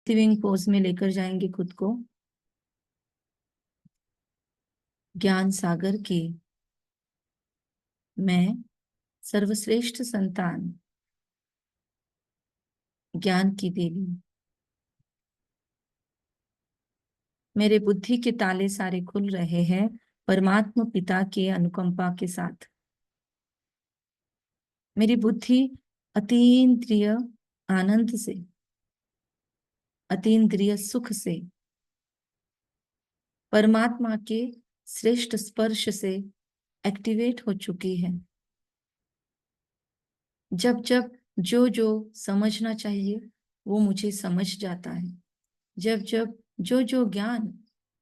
Receiving pose में लेकर जाएंगे खुद को। ज्ञान सागर की मैं सर्वश्रेष्ठ संतान, ज्ञान की देवी, मेरे बुद्धि के ताले सारे खुल रहे हैं परमात्मा पिता के अनुकंपा के साथ। मेरी बुद्धि अतीन्द्रिय आनंद से, अतीन्द्रिय सुख से, परमात्मा के श्रेष्ठ स्पर्श से एक्टिवेट हो चुकी है। जब जब जो जो समझना चाहिए वो मुझे समझ जाता है। जब जब जो जो ज्ञान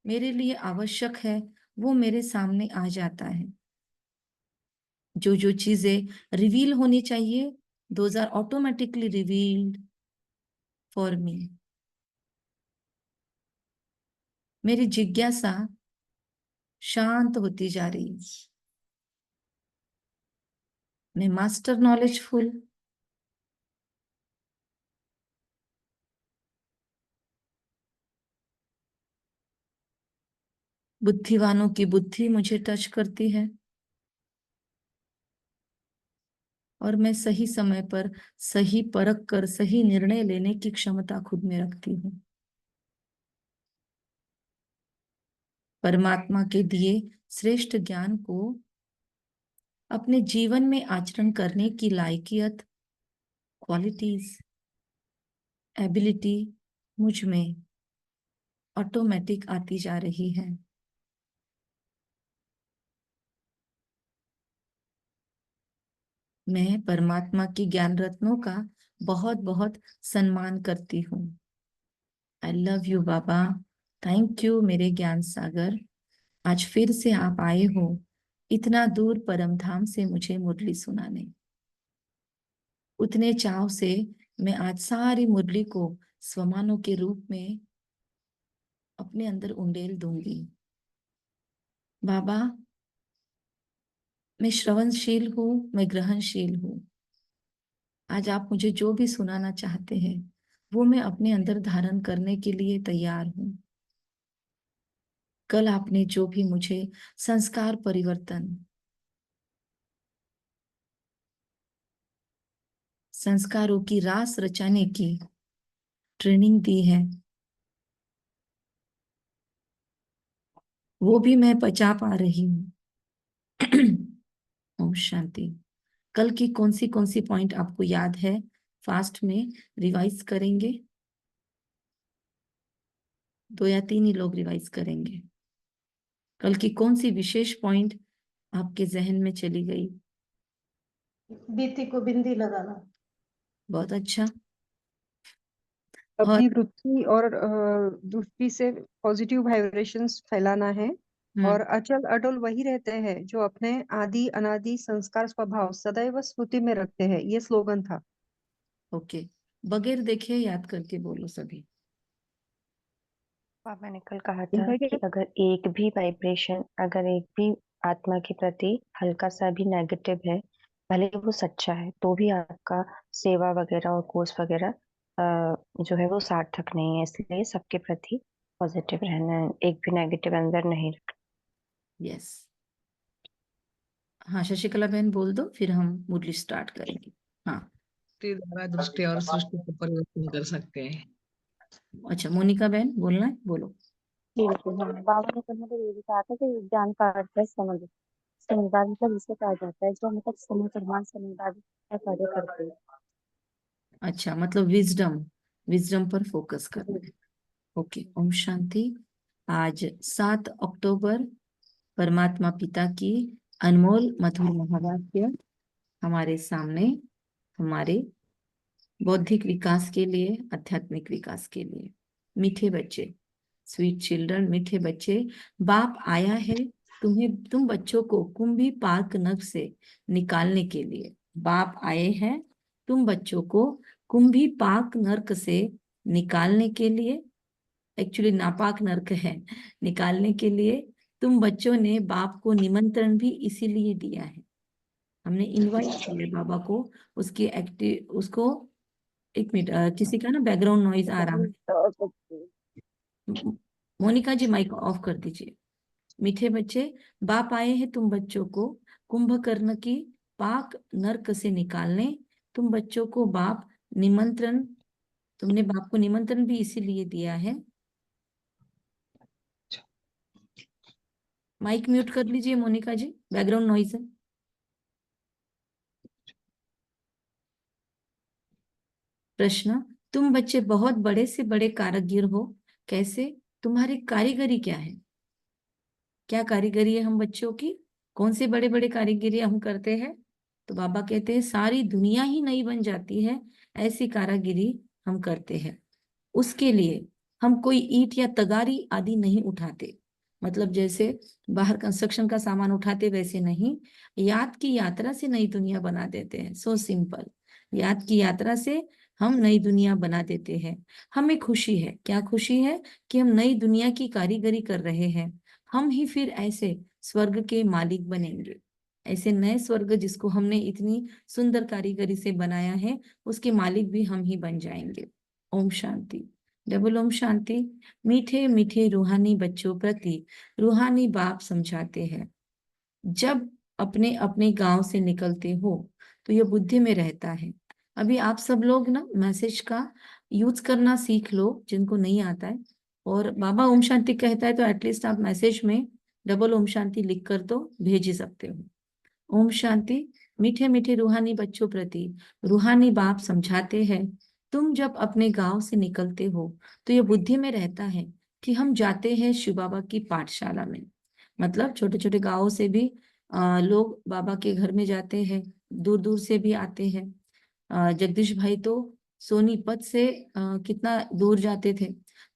मेरे लिए आवश्यक है वो मेरे सामने आ जाता है। जो जो चीजें रिवील होनी चाहिए, those are automatically revealed for me. मेरी जिज्ञासा शांत होती जा रही है। मैं मास्टर नॉलेजफुल, बुद्धिवानों की बुद्धि मुझे टच करती है और मैं सही समय पर सही परख कर सही निर्णय लेने की क्षमता खुद में रखती हूँ। परमात्मा के दिए श्रेष्ठ ज्ञान को अपने जीवन में आचरण करने की लायकियत, क्वालिटीज, एबिलिटी मुझ में ऑटोमेटिक आती जा रही है। मैं परमात्मा की ज्ञान रत्नों का बहुत बहुत सम्मान करती हूँ। आई love you Baba, thank you मेरे ज्ञान सागर। आज फिर से आप आए हो इतना दूर परम धाम से मुझे मुरली सुनाने। उतने चाव से मैं आज सारी मुरली को स्वमानों के रूप में अपने अंदर उंडेल दूंगी। बाबा, मैं श्रवणशील हूँ, मैं ग्रहणशील हूँ। आज आप मुझे जो भी सुनाना चाहते हैं वो मैं अपने अंदर धारण करने के लिए तैयार हूँ। कल आपने जो भी मुझे संस्कार परिवर्तन, संस्कारों की रास रचाने की ट्रेनिंग दी है, वो भी मैं पचा पा रही हूँ। ओम शांति। कल की कौन सी पॉइंट आपको याद है? फास्ट में रिवाइज करेंगे, 2 या 3 ही लोग रिवाइज करेंगे। कल की कौन सी विशेष पॉइंट आपके जहन में चली गई? बीती को बिंदी लगाना। बहुत अच्छा। और अपनी वृत्ति और दृष्टि से पॉजिटिव वाइब्रेशंस फैलाना है। और अचल अटल वही रहते हैं जो अपने आदि अनादि संस्कार स्वभाव सदैव स्मृति में रखते हैं। ये स्लोगन था। ओके, बगैर देखे याद करके बोलो सभी। मैंने कल कहा था कि अगर एक भी वाइब्रेशन, अगर एक भी आत्मा के प्रति हल्का सा भी नेगेटिव है, भले वो सच्चा है, तो भी आपका सेवा वगैरह और कोर्स वगैरह जो है वो सार्थक नहीं है। इसलिए सबके प्रति पॉजिटिव रहना है, एक भी नेगेटिव अंदर नहीं रखना। यस। हाँ शशिकला बहन बोल दो, फिर हम मुरली स्टार्ट करेंगे। हाँ द्वारा दृष्टि और सृष्टि को परिवर्तन कर सकते हैं। अच्छा, मोनिका बहन बोलना है, बोलो। बिल्कुल, हाँ। बाबा ने कहीं पर ये भी कहा था कि ज्ञान का अर्थ है समझ। समझदार मतलब इसे कहा जाता है जो मतलब समझ प्रमाण समझदारी का कार्य करते हैं। अच्छा, मतलब विजडम, विजडम पर फोकस करना है। ओके, ओम शांति। आज 7 अक्टूबर परमात्मा पिता की अनमोल मधुर महावाक्य हमारे सामने, हमारे बौद्धिक विकास के लिए, आध्यात्मिक विकास के लिए। मीठे बच्चे, स्वीट चिल्ड्रन, मीठे बच्चे, बाप आया है तुम बच्चों को कुंभी पाक नर्क से निकालने के लिए। बाप आए हैं तुम बच्चों को कुंभी पाक नर्क से निकालने के लिए। एक्चुअली नापाक नर्क है, निकालने के लिए। तुम बच्चों ने बाप को निमंत्रण भी इसीलिए दिया है। हमने इनवाइट किया बाबा को, उसकी उसको एक मिनट, किसी का ना बैकग्राउंड नॉइज आ रहा है। मोनिका जी माइक ऑफ कर दीजिए। मीठे बच्चे, बाप आए हैं तुम बच्चों को कुंभकर्ण की पाक नरक से निकालने। तुम बच्चों को बाप निमंत्रण, तुमने बाप को निमंत्रण भी इसीलिए दिया है। माइक म्यूट कर लीजिए मोनिका जी, बैकग्राउंड नॉइज है। प्रश्न, तुम बच्चे बहुत बड़े से बड़े कारीगर हो, कैसे? तुम्हारी कारीगरी क्या है? क्या कारीगरी है हम बच्चों की? कौन से बड़े बड़े कारीगरी हम करते हैं? तो बाबा कहते हैं सारी दुनिया ही नई बन जाती है, ऐसी कारीगरी हम करते हैं। उसके लिए हम कोई ईंट या तगारी आदि नहीं उठाते, मतलब जैसे बाहर कंस्ट्रक्शन का सामान उठाते वैसे नहीं, याद की यात्रा से नई दुनिया बना देते हैं। सो सिंपल, याद की यात्रा से हम नई दुनिया बना देते हैं। हमें खुशी है, क्या खुशी है? कि हम नई दुनिया की कारीगरी कर रहे हैं। हम ही फिर ऐसे स्वर्ग के मालिक बनेंगे, ऐसे नए स्वर्ग जिसको हमने इतनी सुंदर कारीगरी से बनाया है, उसके मालिक भी हम ही बन जाएंगे। ओम शांति। डबल ओम शांति। मीठे मीठे रूहानी बच्चों प्रति रूहानी बाप समझाते हैं, जब अपने अपने गांव से निकलते हो तो यह बुद्धि में रहता है। अभी आप सब लोग ना मैसेज का यूज करना सीख लो, जिनको नहीं आता है। और बाबा ओम शांति कहता है तो एटलीस्ट आप मैसेज में डबल ओम शांति लिख कर तो भेज ही सकते हो। ओम शांति। मीठे मीठे रूहानी बच्चों प्रति रूहानी बाप समझाते हैं, तुम जब अपने गांव से निकलते हो तो यह बुद्धि में रहता है कि हम जाते हैं शिव बाबा की पाठशाला में। मतलब छोटे छोटे गांवों से भी लोग बाबा के घर में जाते हैं, दूर दूर से भी आते हैं। जगदीश भाई तो सोनीपत से कितना दूर जाते थे।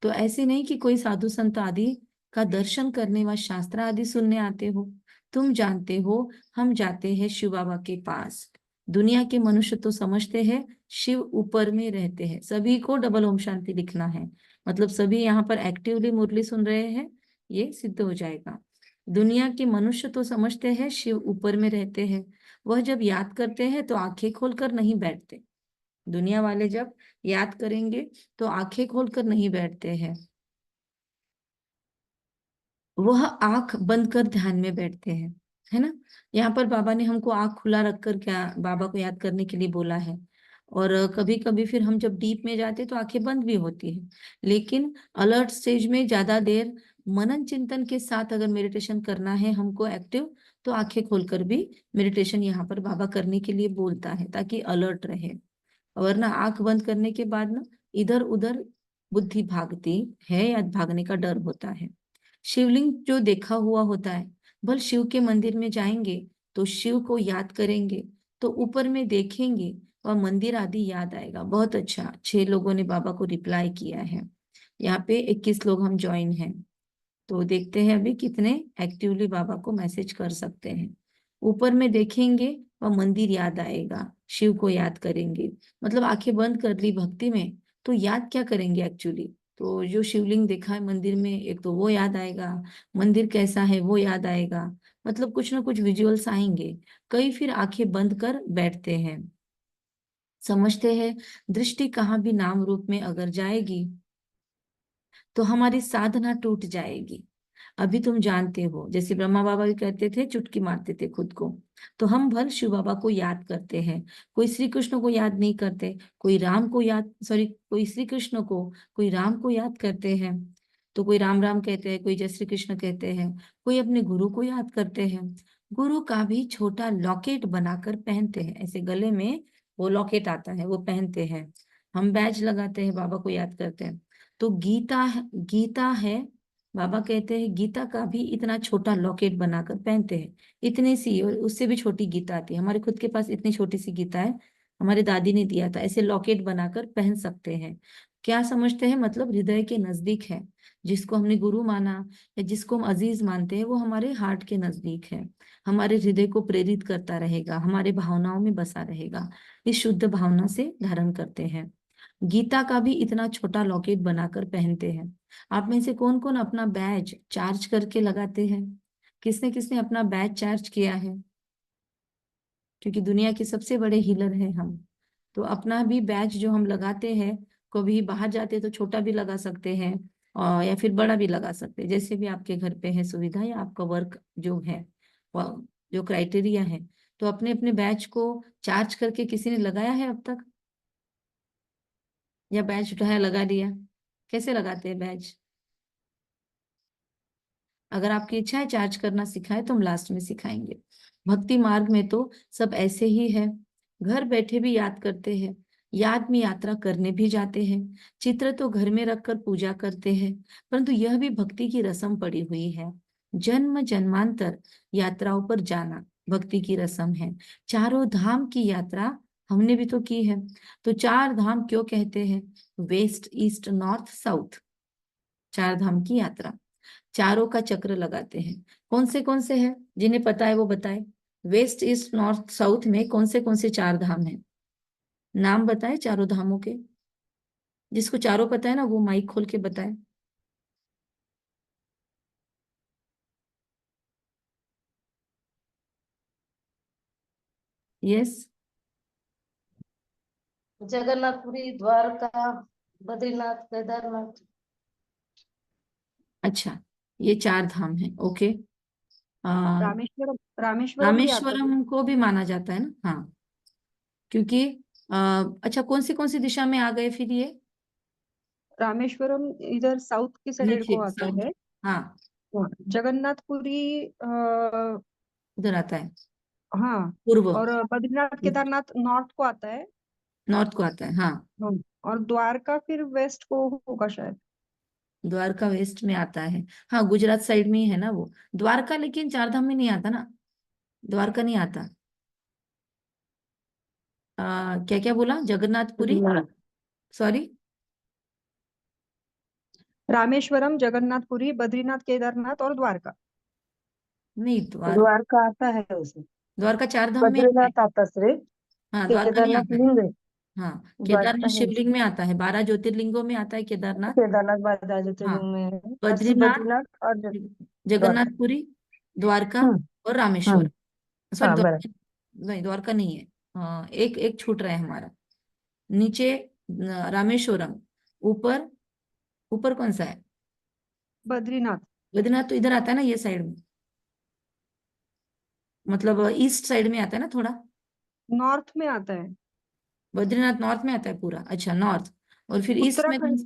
तो ऐसे नहीं कि कोई साधु संत आदि का दर्शन करने व शास्त्र आदि सुनने आते हो। तुम जानते हो हम जाते हैं शिव बाबा के पास। दुनिया के मनुष्य तो समझते हैं शिव ऊपर में रहते हैं। सभी को डबल ओम शांति लिखना है, मतलब सभी यहाँ पर एक्टिवली मुरली सुन रहे हैं, ये सिद्ध हो जाएगा। दुनिया के मनुष्य तो समझते हैं शिव ऊपर में रहते हैं, वह जब याद करते हैं तो आंखें खोलकर नहीं बैठते। दुनिया वाले जब याद करेंगे तो आंखें खोलकर नहीं बैठते हैं, वह आंख बंद कर ध्यान में बैठते हैं, है ना। यहाँ पर बाबा ने हमको आंख खुला रखकर क्या बाबा को याद करने के लिए बोला है। और कभी कभी फिर हम जब डीप में जाते तो आंखें बंद भी होती है, लेकिन अलर्ट स्टेज में ज्यादा देर मनन चिंतन के साथ अगर मेडिटेशन करना है हमको एक्टिव, तो आंखें खोलकर भी मेडिटेशन यहाँ पर बाबा करने के लिए बोलता है, ताकि अलर्ट रहे। वरना आंख बंद करने के बाद ना इधर उधर बुद्धि भागती है या भागने का डर होता है। शिवलिंग जो देखा हुआ होता है, भल शिव के मंदिर में जाएंगे तो शिव को याद करेंगे तो ऊपर में देखेंगे वह मंदिर आदि याद आएगा। बहुत अच्छा, 6 लोगों ने बाबा को रिप्लाई किया है। यहाँ पे 21 लोग हम ज्वाइन हैं, तो देखते हैं अभी कितने एक्टिवली बाबा को मैसेज कर सकते हैं। ऊपर में देखेंगे वह मंदिर याद आएगा, शिव को याद करेंगे। मतलब आंखें बंद कर ली भक्ति में तो याद क्या करेंगे एक्चुअली? तो जो शिवलिंग देखा है मंदिर में, एक तो वो याद आएगा, मंदिर कैसा है वो याद आएगा, मतलब कुछ ना कुछ विजुअल्स आएंगे। कई फिर आंखें बंद कर बैठते हैं, समझते हैं दृष्टि कहाँ भी नाम रूप में अगर जाएगी तो हमारी साधना टूट जाएगी। अभी तुम जानते हो, जैसे ब्रह्मा बाबा भी कहते थे, चुटकी मारते थे खुद को। तो हम भल शिव बाबा को याद करते हैं, कोई श्री कृष्ण को याद नहीं करते, कोई राम को याद, सॉरी, कोई श्री कृष्ण को, कोई राम को याद करते हैं। तो कोई राम राम कहते हैं, कोई जय श्री कृष्ण कहते हैं, कोई अपने गुरु को याद करते हैं। गुरु का भी छोटा लॉकेट बनाकर पहनते हैं, ऐसे गले में वो लॉकेट आता है वो पहनते हैं। हम बैज लगाते हैं, बाबा को याद करते हैं। तो गीता है, बाबा कहते हैं गीता का भी इतना छोटा लॉकेट बनाकर पहनते हैं, इतनी सी, और उससे भी छोटी गीता आती है। हमारे खुद के पास इतनी छोटी सी गीता है, हमारे दादी ने दिया था, ऐसे लॉकेट बनाकर पहन सकते हैं। क्या समझते हैं? मतलब हृदय के नजदीक है, जिसको हमने गुरु माना या जिसको हम अजीज मानते हैं वो हमारे हार्ट के नजदीक है, हमारे हृदय को प्रेरित करता रहेगा, हमारे भावनाओं में बसा रहेगा। इस शुद्ध भावना से धारण करते हैं। गीता का भी इतना छोटा लॉकेट बनाकर पहनते हैं। आप में से कौन कौन अपना बैज चार्ज करके लगाते हैं? किसने किसने अपना बैज चार्ज किया है? क्योंकि दुनिया के सबसे बड़े हीलर हैं हम, तो अपना भी बैच जो हम लगाते हैं, कभी बाहर जाते हैं तो छोटा भी लगा सकते हैं, और या फिर बड़ा भी लगा सकते हैं, जैसे भी आपके घर पे है सुविधा या आपका वर्क जो है, जो क्राइटेरिया है। तो अपने अपने बैच को चार्ज करके किसी ने लगाया है अब तक, या बैच उठाया लगा दिया? कैसे लगाते हैं बैच? अगर आपकी इच्छा है चार्ज करना सिखाए तो हम लास्ट में सिखाएंगे। भक्ति मार्ग में तो सब ऐसे ही है, घर बैठे भी याद करते हैं, याद में यात्रा करने भी जाते हैं, चित्र तो घर में रखकर पूजा करते हैं, परंतु यह भी भक्ति की रस्म पड़ी हुई है। जन्म जन्मांतर यात्राओं पर जाना भक्ति की रस्म है। चारों धाम की यात्रा हमने भी तो की है। तो चार धाम क्यों कहते हैं? वेस्ट ईस्ट नॉर्थ साउथ, चार धाम की यात्रा। चारों का चक्र लगाते हैं। कौन से हैं? जिन्हें पता है वो बताए। वेस्ट ईस्ट नॉर्थ साउथ में कौन से चार धाम हैं? नाम बताए चारों धामों के। जिसको चारों पता है ना वो माइक खोल के बताए। यस। जगन्नाथपुरी, द्वारका, बद्रीनाथ, केदारनाथ। अच्छा, ये चार धाम हैं। ओके। रामेश्वरम, रामेश्वरम भी आता है। रामेश्वरम को भी माना जाता है ना? हाँ, क्योंकि अच्छा, कौन सी दिशा में आ गए फिर ये? रामेश्वरम इधर साउथ की साइड नीचे को आता साउथ। है। हाँ, जगन्नाथपुरी उधर आता है, हाँ, पूर्व। और बद्रीनाथ केदारनाथ नॉर्थ को आता है। नॉर्थ को आता है, हाँ। हाँ, और द्वारका फिर वेस्ट को होगा शायद। द्वारका वेस्ट में आता है, हाँ, गुजरात साइड में ही है ना वो द्वारका, लेकिन चार धाम में नहीं आता ना, द्वारका नहीं आता। क्या क्या बोला? जगन्नाथपुरी, सॉरी, रामेश्वरम, जगन्नाथपुरी, बद्रीनाथ, केदारनाथ और द्वारका। नहीं, द्वारका आता है उसमें, द्वारका चार धाम में आता है। बद्रीनाथ आता सिर्फ, हाँ, द्वारका नहीं केदारनाथ आता है। लिंग है, हाँ, द्वारका केदारनाथ है। शिवलिंग में आता है, 12 ज्योतिर्लिंगों में आता है केदारनाथ। केदारनाथ बाबा हाँ, ज्योतिर्लिंग में है, अस्सी बद्रीनाथ, बद्रीनाथ और द्वारका। जगन्नाथपुरी, द्वारका हम्म और रामेश्वर। हम्म सॉरी, हाँ बराबर। द्वारका नहीं, द्वारका नहीं है। एक एक छूट रहा है हमारा। नीचे रामेश्वरम, ऊपर, ऊपर कौन सा है? बद्रीनाथ बद्रीनाथ तो इधर आता है ना, ये साइड में, मतलब ईस्ट साइड में आता है ना थोड़ा। नॉर्थ में आता है। बद्रीनाथ नॉर्थ में आता है पूरा? अच्छा, नॉर्थ। और फिर उत्तराखंड,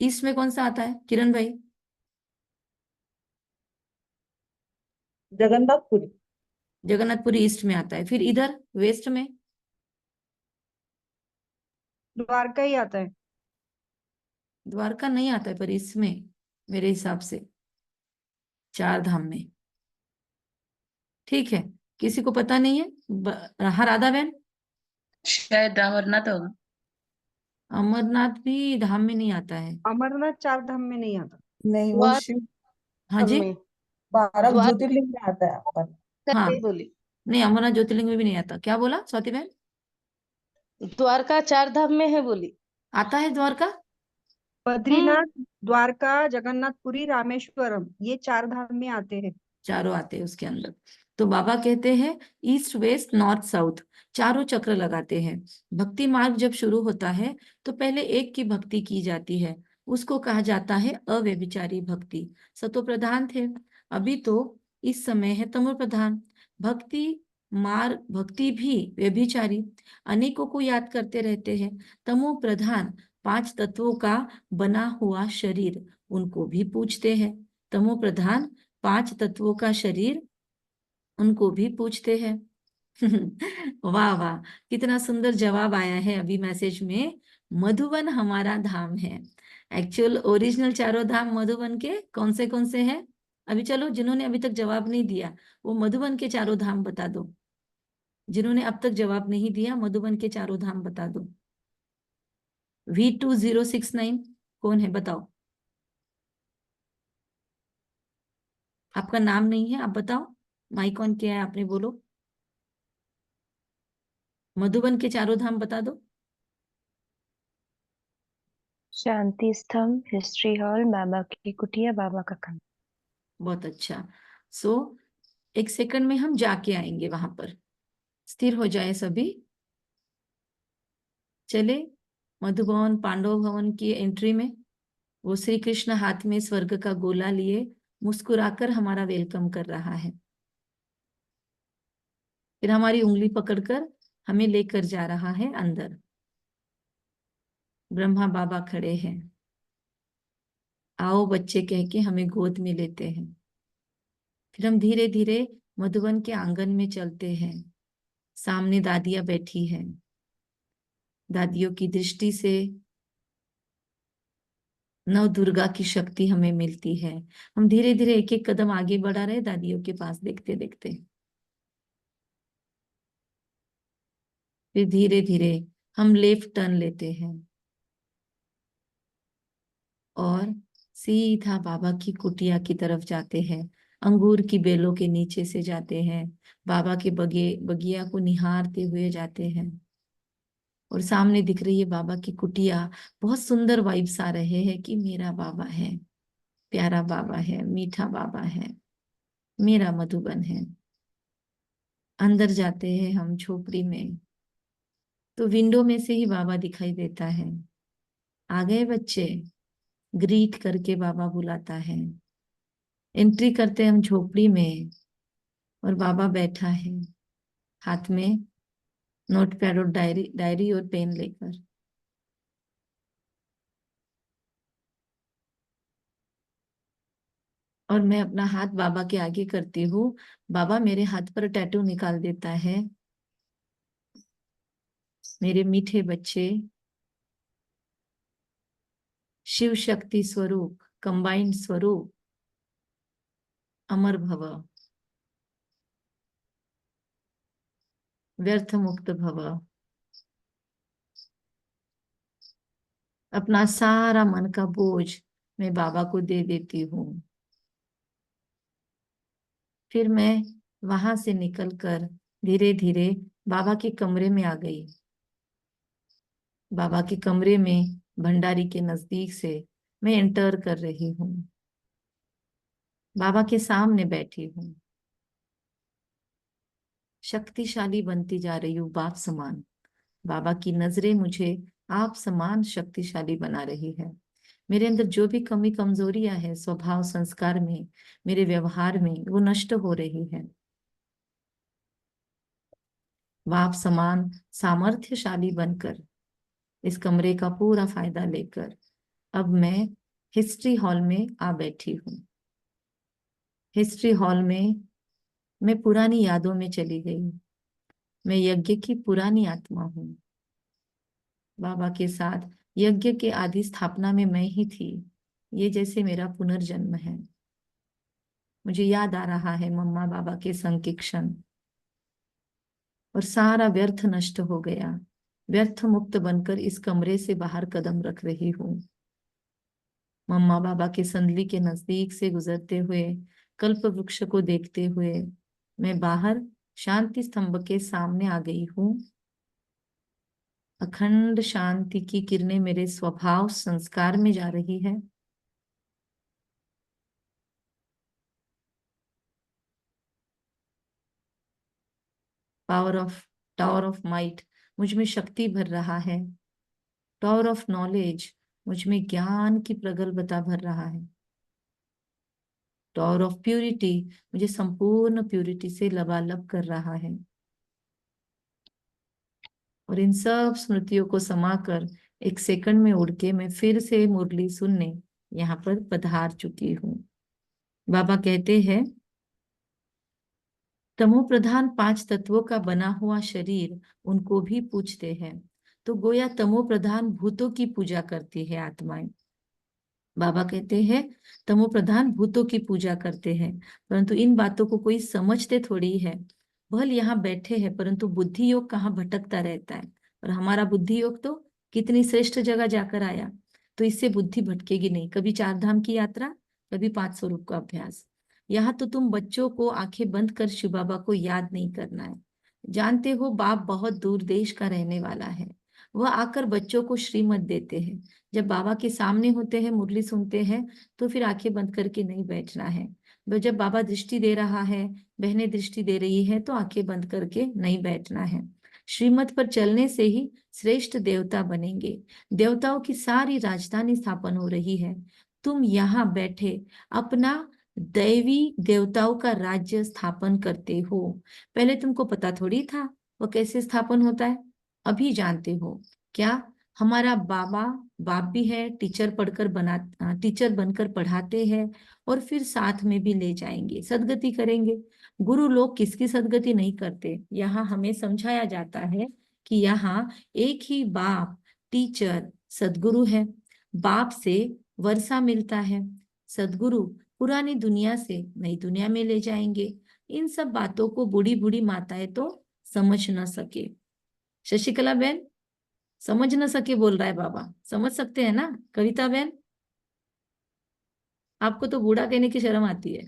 ईस्ट में कौन सा आता है किरण भाई? जगन्नाथपुरी, जगन्नाथपुरी ईस्ट में आता है। फिर इधर वेस्ट में द्वारका ही आता है। द्वारका नहीं आता है, पर इसमें मेरे हिसाब से चार धाम में। ठीक है, किसी को पता नहीं है? हाँ, राधा बहन। शायद अमरनाथ होगा। अमरनाथ भी धाम में नहीं आता है। अमरनाथ चार धाम में नहीं आता। नहीं वो द्वार शिव हाँ जी। में 12 द्वार ज्योतिर्लिंग में आता है आपका। हाँ, नहीं बोली, नहीं, अमरनाथ ज्योतिर्लिंग में भी नहीं आता। क्या बोला स्वाति बहन? द्वारका चार धाम में है बोली। आता है द्वारका? बद्रीनाथ, द्वारका, जगन्नाथपुरी, रामेश्वरम, ये चार धाम में आते हैं। चारों आते हैं उसके अंदर। तो बाबा कहते हैं ईस्ट वेस्ट नॉर्थ साउथ चारों चक्र लगाते हैं। भक्ति मार्ग जब शुरू होता है तो पहले एक की भक्ति की जाती है, उसको कहा जाता है अव्यभिचारी भक्ति। सतो प्रधान थे, अभी तो इस समय है तमो प्रधान। भक्ति मार्ग, भक्ति भी व्यभिचारी, अनेकों को याद करते रहते हैं। तमो प्रधान 5 तत्वों का बना हुआ शरीर, उनको भी पूछते हैं। तमो प्रधान 5 तत्वों का शरीर, उनको भी पूछते हैं। वाह वाह, कितना सुंदर जवाब आया है अभी मैसेज में। मधुबन हमारा धाम है। एक्चुअल ओरिजिनल चारों धाम मधुबन के कौन से हैं? अभी चलो, जिन्होंने अभी तक जवाब नहीं दिया वो मधुबन के चारों धाम बता दो। जिन्होंने अब तक जवाब नहीं दिया मधुबन के चारों धाम बता दो। V2069 कौन है बताओ? आपका नाम नहीं है, आप बताओ। माइक ऑन किया है आपने, बोलो। मधुबन के चारों धाम बता दो। शांति स्तंभ, हिस्ट्री हॉल, बाबा की कुटिया, बाबा का खंड। बहुत अच्छा। सो एक सेकंड में हम जाके आएंगे वहां पर। स्थिर हो जाए सभी। चले मधुबन पांडव भवन की एंट्री में वो श्री कृष्ण हाथ में स्वर्ग का गोला लिए मुस्कुराकर हमारा वेलकम कर रहा है। फिर हमारी उंगली पकड़कर हमें लेकर जा रहा है अंदर। ब्रह्मा बाबा खड़े हैं, आओ बच्चे कह के हमें गोद में लेते हैं। फिर हम धीरे धीरे मधुबन के आंगन में चलते हैं। सामने दादियां बैठी हैं। दादियों की दृष्टि से नव दुर्गा की शक्ति हमें मिलती है। हम धीरे धीरे एक एक कदम आगे बढ़ा रहे दादियों के पास देखते देखते। फिर धीरे धीरे हम लेफ्ट टर्न लेते हैं और सीधा बाबा की कुटिया की तरफ जाते हैं। अंगूर की बेलों के नीचे से जाते हैं, बाबा के बगिया को निहारते हुए जाते हैं। और सामने दिख रही है बाबा की कुटिया। बहुत सुंदर वाइब्स आ रहे हैं कि मेरा बाबा है, प्यारा बाबा है, मीठा बाबा है, मेरा मधुबन है। अंदर जाते हैं हम झोपड़ी में तो विंडो में से ही बाबा दिखाई देता है। आ गए बच्चे, ग्रीट करके बाबा बुलाता है। एंट्री करते हम झोपड़ी में और बाबा बैठा है, हाथ में नोटपैड और डायरी और पेन लेकर। और मैं अपना हाथ बाबा के आगे करती हूँ। बाबा मेरे हाथ पर टैटू निकाल देता है। मेरे मीठे बच्चे, शिव शक्ति स्वरूप, कंबाइंड स्वरूप, अमर भव, व्यर्थ मुक्त भव। अपना सारा मन का बोझ मैं बाबा को दे देती हूँ। फिर मैं वहां से निकलकर धीरे धीरे बाबा के कमरे में आ गई। बाबा के कमरे में भंडारी के नजदीक से मैं एंटर कर रही हूँ। बाबा के सामने बैठी हूँ। शक्तिशाली बनती जा रही हूँ बाप समान। बाबा की नजरें मुझे आप समान शक्तिशाली बना रही है। मेरे अंदर जो भी कमी कमजोरियां है स्वभाव संस्कार में, मेरे व्यवहार में, वो नष्ट हो रही है। बाप समान सामर्थ्यशाली बनकर इस कमरे का पूरा फायदा लेकर अब मैं हिस्ट्री हॉल में आ बैठी हूँ। हिस्ट्री हॉल में मैं पुरानी यादों में चली गई। मैं यज्ञ की पुरानी आत्मा हूँ। बाबा के साथ यज्ञ के आदि स्थापना में मैं ही थी। ये जैसे मेरा पुनर्जन्म है। मुझे याद आ रहा है मम्मा बाबा के संग के क्षण, और सारा व्यर्थ नष्ट हो गया। व्यर्थ मुक्त बनकर इस कमरे से बाहर कदम रख रही हूँ। मम्मा बाबा के संदली के नजदीक से गुजरते हुए, कल्प वृक्ष को देखते हुए मैं बाहर शांति स्तंभ के सामने आ गई हूँ। अखंड शांति की किरणें मेरे स्वभाव संस्कार में जा रही है। टावर ऑफ माइट मुझ में शक्ति भर रहा है। टावर ऑफ नॉलेज मुझ में ज्ञान की प्रगल्भता भर रहा है। टावर ऑफ प्यूरिटी मुझे संपूर्ण प्यूरिटी से लबालब कर रहा है। और इन सब स्मृतियों को समाकर एक सेकंड में उड़ के मैं फिर से मुरली सुनने यहाँ पर पधार चुकी हूँ। बाबा कहते हैं तमो प्रधान 5 तत्वों का बना हुआ शरीर उनको भी पूजते हैं। तो गोया तमो प्रधान भूतों की पूजा करती है आत्माएं। बाबा कहते हैं तमो प्रधान भूतों की पूजा करते हैं, परंतु इन बातों को कोई समझते थोड़ी है। भल यहाँ बैठे हैं परंतु बुद्धि योग कहाँ भटकता रहता है। और हमारा बुद्धि योग तो कितनी श्रेष्ठ जगह जाकर आया, तो इससे बुद्धि भटकेगी नहीं। कभी 4 धाम की यात्रा, कभी 5 स्वरूप का अभ्यास। यहाँ तो तुम बच्चों को आंखें बंद कर शिव बाबा को याद नहीं करना है। जानते हो बाप बहुत दूर देश का रहने वाला है। वह आकर बच्चों को श्रीमत देते हैं। जब बाबा के सामने होते हैं, मुरली सुनते हैं, तो फिर आंखें बंद करके नहीं बैठना है। जब बाबा दृष्टि दे रहा है, बहनें दृष्टि दे रही है, तो आंखें बंद करके नहीं बैठना है। श्रीमत पर चलने से ही श्रेष्ठ देवता बनेंगे। देवताओं की सारी राजधानी स्थापन हो रही है। तुम यहाँ बैठे अपना दैवी देवताओं का राज्य स्थापन करते हो। पहले तुमको पता थोड़ी था वो कैसे स्थापन होता है, अभी जानते हो। क्या हमारा बाबा बाप भी है, टीचर बनकर पढ़ाते हैं और फिर साथ में भी ले जाएंगे, सदगति करेंगे। गुरु लोग किसकी सदगति नहीं करते। यहाँ हमें समझाया जाता है कि यहाँ एक ही बाप टीचर सदगुरु है। बाप से वर्षा मिलता है, सदगुरु पुरानी दुनिया से नई दुनिया में ले जाएंगे। इन सब बातों को बूढ़ी बूढ़ी माताएं तो समझ न सके। शशिकला बहन समझ न सके बोल रहा है बाबा, समझ सकते हैं ना कविता बहन? आपको तो बूढ़ा कहने की शर्म आती है।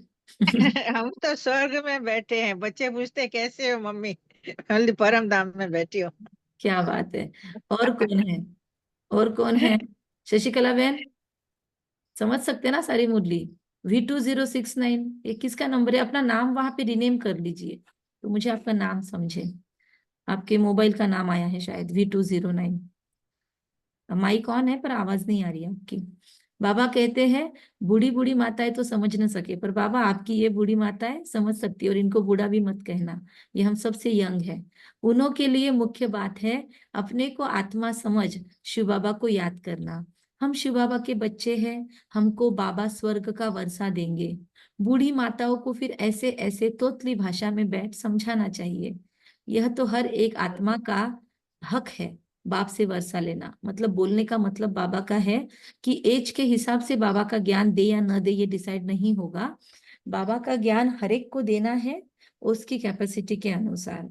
हम तो स्वर्ग में बैठे हैं, बच्चे पूछते कैसे हो मम्मी, हल्दी परम धाम में बैठी हो। क्या बात है। और कौन है, और कौन है? शशिकला बहन समझ सकते हैं ना सारी मुरली? V2069 ये किसका नंबर है? अपना नाम वहां पे रिनेम कर लीजिए तो मुझे आपका नाम समझे। आपके मोबाइल का नाम आया है शायद V209। माइक ऑन है पर आवाज नहीं आ रही है आपकी। बाबा कहते हैं बूढ़ी बूढ़ी माताएं तो समझ न सके, पर बाबा आपकी ये बूढ़ी माताएं समझ सकती है, और इनको बूढ़ा भी मत कहना, ये हम सबसे यंग है। उन्हों के लिए मुख्य बात है अपने को आत्मा समझ शिव बाबा को याद करना। हम शिव बाबा के बच्चे हैं, हमको बाबा स्वर्ग का वर्षा देंगे। बूढ़ी माताओं को फिर ऐसे ऐसे तोतली भाषा में बैठ समझाना चाहिए। यह तो हर एक आत्मा का हक है बाप से वर्षा लेना। मतलब बोलने का मतलब बाबा का है कि एज के हिसाब से बाबा का ज्ञान दे या न दे ये डिसाइड नहीं होगा। बाबा का ज्ञान हर एक को देना है उसकी कैपेसिटी के अनुसार।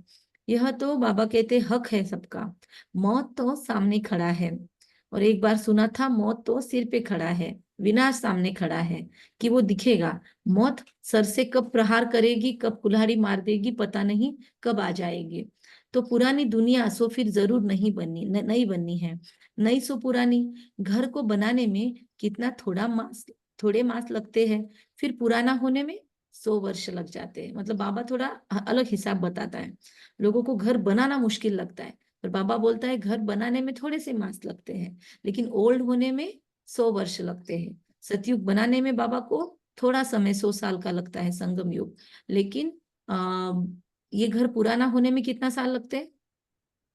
यह तो बाबा कहते हक है सबका। मौत तो सामने खड़ा है, और एक बार सुना था मौत तो सिर पे खड़ा है, विनाश सामने खड़ा है कि वो दिखेगा। मौत सर से कब प्रहार करेगी, कब कुल्हाड़ी मार देगी पता नहीं, कब आ जाएगी। तो पुरानी दुनिया सो फिर जरूर नहीं बननी, नहीं बननी है। नई सो पुरानी। घर को बनाने में कितना थोड़े मास लगते हैं, फिर पुराना होने में 100 वर्ष लग जाते हैं। मतलब बाबा थोड़ा अलग हिसाब बताता है। लोगों को घर बनाना मुश्किल लगता है, पर बाबा बोलता है घर बनाने में थोड़े से मास लगते हैं, लेकिन ओल्ड होने में 100 वर्ष लगते हैं। सतयुग बनाने में बाबा को थोड़ा समय 100 साल का लगता है, संगम युग। लेकिन ये घर पुराना होने में कितना साल लगते हैं?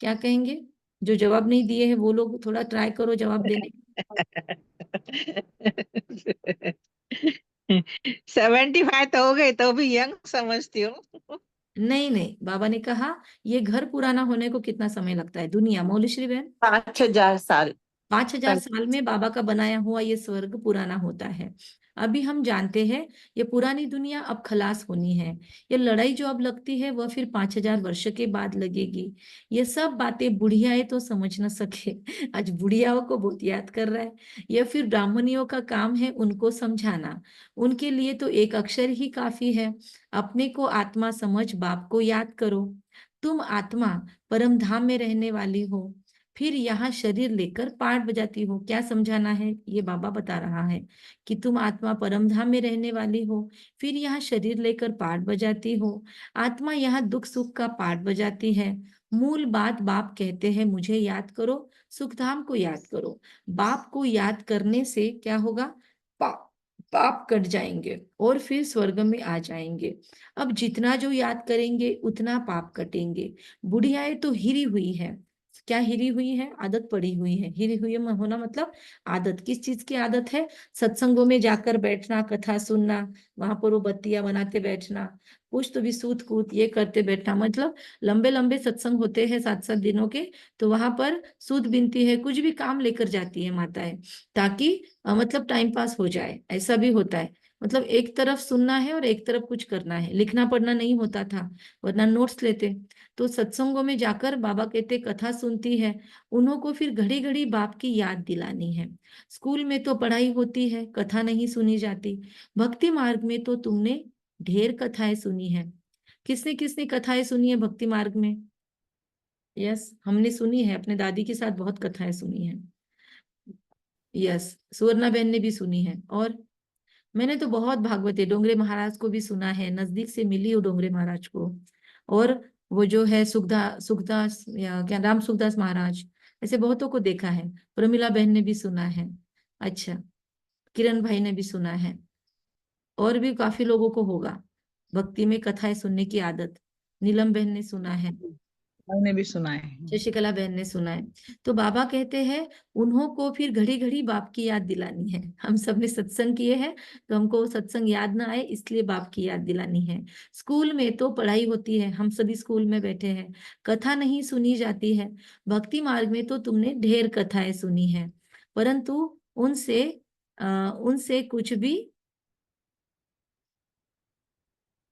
क्या कहेंगे? जो जवाब नहीं दिए हैं वो लोग थोड़ा ट्राई करो जवाब देने। 75 तो हो गए तो भी यंग समझती हूँ। नहीं नहीं, बाबा ने कहा ये घर पुराना होने को कितना समय लगता है? दुनिया मौलश्री बहन 5000 साल। 5000 साल में बाबा का बनाया हुआ ये स्वर्ग पुराना होता है। अभी हम जानते हैं ये पुरानी दुनिया अब खलास होनी है। ये लड़ाई जो अब लगती है वह फिर 5000 वर्ष के बाद लगेगी। ये सब बातें बुढ़ियाएं तो समझ न सके। आज बुढ़ियाओं को बहुत याद कर रहा है। यह फिर ब्राह्मणियों का काम है उनको समझाना। उनके लिए तो एक अक्षर ही काफी है। अपने को आत्मा समझ बाप को याद करो। तुम आत्मा परम धाम में रहने वाली हो, फिर यहाँ शरीर लेकर पाठ बजाती हो। क्या समझाना है? ये बाबा बता रहा है कि तुम आत्मा परम धाम में रहने वाली हो, फिर यहाँ शरीर लेकर पाठ बजाती हो। आत्मा यहाँ दुख सुख का पाठ बजाती है। मूल बात बाप कहते हैं मुझे याद करो, सुखधाम को याद करो। बाप को याद करने से क्या होगा? पाप पाप कट जाएंगे और फिर स्वर्ग में आ जाएंगे। अब जितना जो याद करेंगे उतना पाप कटेंगे। बुढ़ियाएं तो हिरी हुई है। क्या हिरी हुई है? आदत पड़ी हुई है। हिरी हुई होना मतलब आदत, किस चीज की आदत है? सत्संगों में जाकर बैठना, कथा सुनना, वहां पर वो बत्तियां बनाते बैठना, कुछ तो भी सूत कूत ये करते बैठना। मतलब लंबे लंबे सत्संग होते हैं 7-7 दिनों के, तो वहां पर सूत बिनती है, कुछ भी काम लेकर जाती है माताएं, ताकि मतलब टाइम पास हो जाए। ऐसा भी होता है। मतलब एक तरफ सुनना है और एक तरफ कुछ करना है। लिखना पढ़ना नहीं होता था, वरना नोट्स लेते। तो सत्संगों में जाकर बाबा कहते कथा सुनती है, उन्हों को फिर घड़ी घड़ी बाप की याद दिलानी है। स्कूल में तो पढ़ाई होती है, कथा नहीं सुनी जाती। भक्ति मार्ग में तो तुमने ढेर कथाएं सुनी है। किसने किसने कथाएं सुनी है भक्ति मार्ग में? यस, हमने सुनी है, अपने दादी के साथ बहुत कथाएं सुनी है। यस, सुवर्णा बहन ने भी सुनी है। और मैंने तो बहुत भागवत है, डोंगरे महाराज को भी सुना है, नजदीक से मिली हूँ डोंगरे महाराज को। और वो जो है सुखदास या क्या राम सुखदास महाराज, ऐसे बहुतों को देखा है। प्रमिला बहन ने भी सुना है। अच्छा, किरण भाई ने भी सुना है, और भी काफी लोगों को होगा भक्ति में कथाएं सुनने की आदत। नीलम बहन ने सुना है, मैंने भी सुना है। शशिकला बहन ने सुना है। तो बाबा कहते हैं उन्हों को फिर घड़ी घड़ी बाप की याद दिलानी है। हम सब ने सत्संग किए हैं तो हमको वो सत्संग याद ना आए, इसलिए बाप की याद दिलानी है। स्कूल में तो पढ़ाई होती है, हम सभी स्कूल में बैठे हैं, कथा नहीं सुनी जाती है। भक्ति मार्ग में तो तुमने ढेर कथाएं सुनी है, परंतु उनसे कुछ भी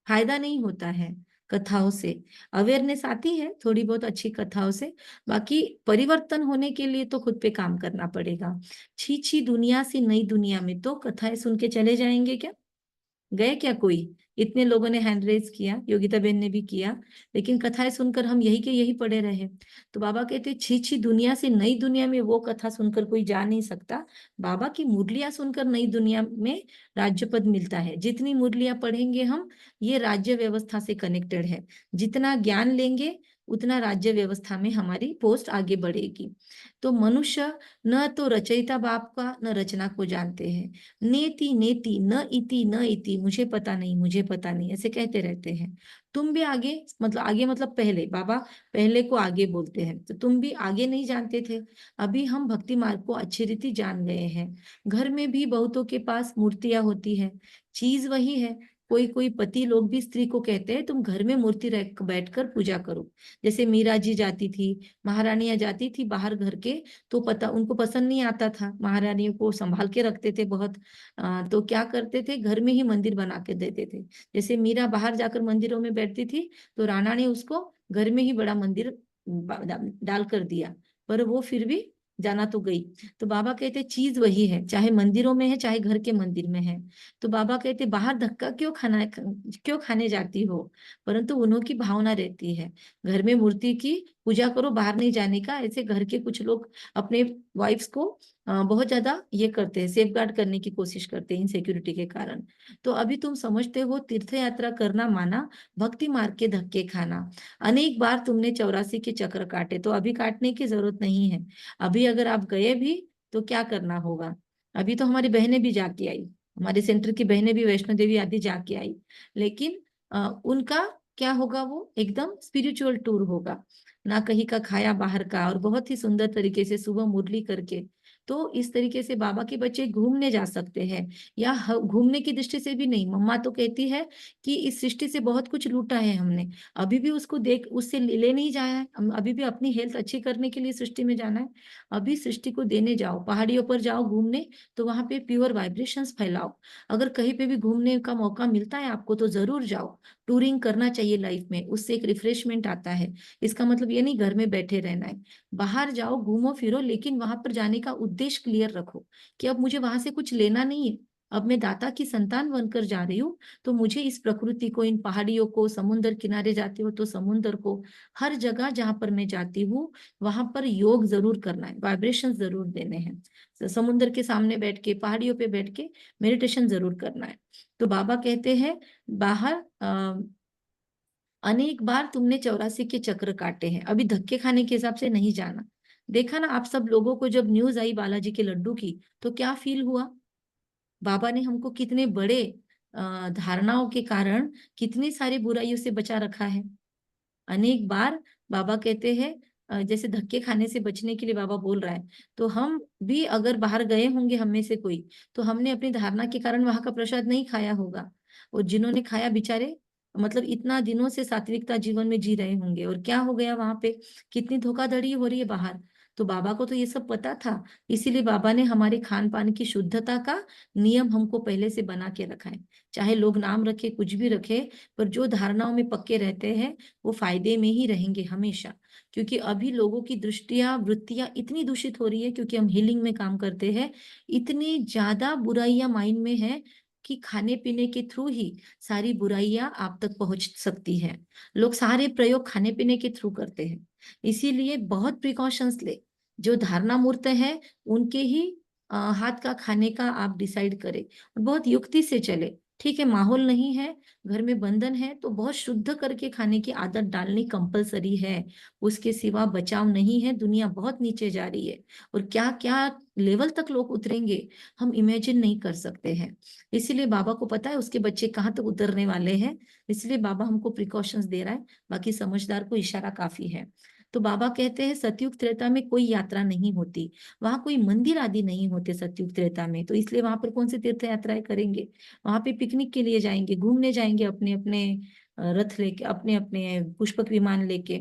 फायदा नहीं होता है। कथाओं से अवेयरनेस आती है, थोड़ी बहुत अच्छी कथाओं से, बाकी परिवर्तन होने के लिए तो खुद पे काम करना पड़ेगा। छी छी दुनिया से नई दुनिया में तो कथाएं सुन के चले जाएंगे क्या? गए क्या कोई? इतने लोगों ने हैंड रेज किया, योगिता बहन ने भी किया, लेकिन कथाएं सुनकर हम यही के यही पड़े रहे। तो बाबा कहते छी छी दुनिया से नई दुनिया में वो कथा सुनकर कोई जा नहीं सकता। बाबा की मुरलियां सुनकर नई दुनिया में राज्य पद मिलता है। जितनी मुरलियां पढ़ेंगे हम, ये राज्य व्यवस्था से कनेक्टेड है। जितना ज्ञान लेंगे उतना राज्य व्यवस्था में हमारी पोस्ट आगे बढ़ेगी। तो मनुष्य न तो रचयिता बाप का न रचना को जानते हैं। नेति नेति न इति न इति, मुझे पता नहीं, मुझे पता नहीं, ऐसे कहते रहते हैं। तुम भी आगे मतलब पहले, बाबा पहले को आगे बोलते हैं, तो तुम भी आगे नहीं जानते थे, अभी हम भक्ति मार्ग को अच्छी रीति जान गए हैं। घर में भी बहुतों के पास मूर्तियां होती है, चीज वही है। कोई कोई पति लोग भी स्त्री को कहते हैं तुम घर में मूर्ति रख बैठकर पूजा करो। जैसे मीरा जी जाती थी, महारानियां जाती थी बाहर घर के, तो पता उनको पसंद नहीं आता था, महारानियों को संभाल के रखते थे बहुत। तो क्या करते थे, घर में ही मंदिर बना के देते थे। जैसे मीरा बाहर जाकर मंदिरों में बैठती थी, तो राणा ने उसको घर में ही बड़ा मंदिर डाल कर दिया, पर वो फिर भी जाना तो गई। तो बाबा कहते चीज वही है, चाहे मंदिरों में है चाहे घर के मंदिर में है। तो बाबा कहते बाहर धक्का क्यों खाने जाती हो, परंतु उन्हों की भावना रहती है घर में मूर्ति की पूजा करो, बाहर नहीं जाने का। ऐसे घर के कुछ लोग अपने वाइफ्स को बहुत ज्यादा ये करते हैं, सेफ गार्ड करने की कोशिश करते हैं इनसिक्योरिटी के कारण। तो अभी तुम समझते हो तीर्थ यात्रा करना माना भक्ति मार्ग के धक्के खाना। अनेक बार तुमने 84 के चक्र काटे, तो अभी काटने की जरूरत नहीं है। अभी अगर आप गए भी तो क्या करना होगा, अभी तो हमारी बहनें भी जाके आई, हमारे सेंटर की बहनें भी वैष्णो देवी आदि जाके आई, लेकिन उनका क्या होगा, वो एकदम स्पिरिचुअल टूर होगा, ना कहीं का खाया बाहर का, और बहुत ही सुंदर तरीके से सुबह मुरली करके। तो इस तरीके से बाबा के बच्चे घूमने जा सकते हैं, या घूमने की दृष्टि से भी नहीं। मम्मा तो कहती है कि इस सृष्टि से बहुत कुछ लूटा है हमने, अभी भी उसको देख उससे ले नहीं जाया है, अभी भी अपनी हेल्थ अच्छी करने के लिए सृष्टि में जाना है। अभी सृष्टि को देने जाओ, पहाड़ियों पर जाओ घूमने, तो वहां पे प्योर वाइब्रेशंस फैलाओ। अगर कहीं पे भी घूमने का मौका मिलता है आपको तो जरूर जाओ। टूरिंग करना चाहिए लाइफ में, उससे एक रिफ्रेशमेंट आता है। इसका मतलब ये नहीं घर में बैठे रहना है, बाहर जाओ घूमो फिरो, लेकिन वहां पर जाने का उद्देश्य क्लियर रखो कि अब मुझे वहां से कुछ लेना नहीं है, अब मैं दाता की संतान बनकर जा रही हूँ। तो मुझे इस प्रकृति को, इन पहाड़ियों को, समुन्द्र किनारे जाते हो तो समुन्द्र को, हर जगह जहां पर मैं जाती हूँ वहां पर योग जरूर करना है, वाइब्रेशन जरूर देने हैं। समुन्द्र के सामने बैठ के, पहाड़ियों पे बैठ के मेडिटेशन जरूर करना है। तो बाबा कहते हैं बाहर अनेक बार तुमने 84 के चक्र काटे हैं, अभी धक्के खाने के हिसाब से नहीं जाना। देखा ना आप सब लोगों को, जब न्यूज आई बालाजी के लड्डू की तो क्या फील हुआ। बाबा ने हमको कितने बड़े धारणाओं के कारण कितनी सारी बुराइयों से बचा रखा है। अनेक बार बाबा कहते हैं जैसे धक्के खाने से बचने के लिए बाबा बोल रहा है, तो हम भी अगर बाहर गए होंगे हम में से कोई, तो हमने अपनी धारणा के कारण वहां का प्रसाद नहीं खाया होगा, और जिन्होंने खाया बेचारे मतलब इतना दिनों से सात्विकता जीवन में जी रहे होंगे, और क्या हो गया वहां पे, कितनी धोखाधड़ी हो रही है बाहर। तो बाबा को तो ये सब पता था, इसीलिए बाबा ने हमारे खान पान की शुद्धता का नियम हमको पहले से बना के रखा है। चाहे लोग नाम रखे कुछ भी रखे, पर जो धारणाओं में पक्के रहते हैं वो फायदे में ही रहेंगे हमेशा। क्योंकि अभी लोगों की दृष्टियां वृत्तियां इतनी दूषित हो रही है, क्योंकि हम हीलिंग में काम करते हैं, इतनी ज्यादा बुराइयां माइंड में है कि खाने पीने के थ्रू ही सारी बुराइयां आप तक पहुंच सकती है। लोग सारे प्रयोग खाने पीने के थ्रू करते हैं, इसीलिए बहुत प्रिकॉशंस ले। जो धारणा मूर्त है उनके ही हाथ का खाने का आप डिसाइड करें, और बहुत युक्ति से चले। ठीक है, माहौल नहीं है, घर में बंधन है, तो बहुत शुद्ध करके खाने की आदत डालनी कंपलसरी है। उसके सिवा बचाव नहीं है। दुनिया बहुत नीचे जा रही है, और क्या क्या लेवल तक लोग उतरेंगे हम इमेजिन नहीं कर सकते हैं। इसीलिए बाबा को पता है उसके बच्चे कहाँ तक उतरने वाले हैं, इसलिए बाबा हमको प्रिकॉशंस दे रहा है। बाकी समझदार को इशारा काफी है। तो बाबा कहते हैं सतयुग त्रेता में कोई यात्रा नहीं होती, वहां कोई मंदिर आदि नहीं होते सतयुग त्रेता में, तो इसलिए वहां पर कौन सी तीर्थ यात्राएं करेंगे। वहां पे पिकनिक के लिए जाएंगे, घूमने जाएंगे अपने अपने रथ लेके, अपने अपने पुष्पक विमान लेके।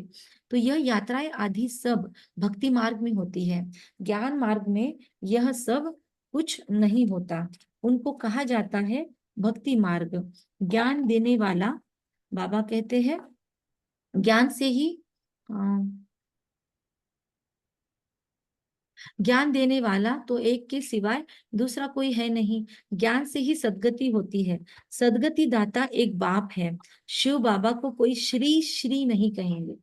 तो यह यात्राएं आदि सब भक्ति मार्ग में होती है। ज्ञान मार्ग में यह सब कुछ नहीं होता। उनको कहा जाता है भक्ति मार्ग। ज्ञान देने वाला, बाबा कहते हैं ज्ञान से ही ज्ञान देने वाला तो एक के सिवाय दूसरा कोई है नहीं। ज्ञान से ही सदगति होती है। सदगति दाता एक बाप है। शिव बाबा को कोई श्री श्री नहीं कहेंगे,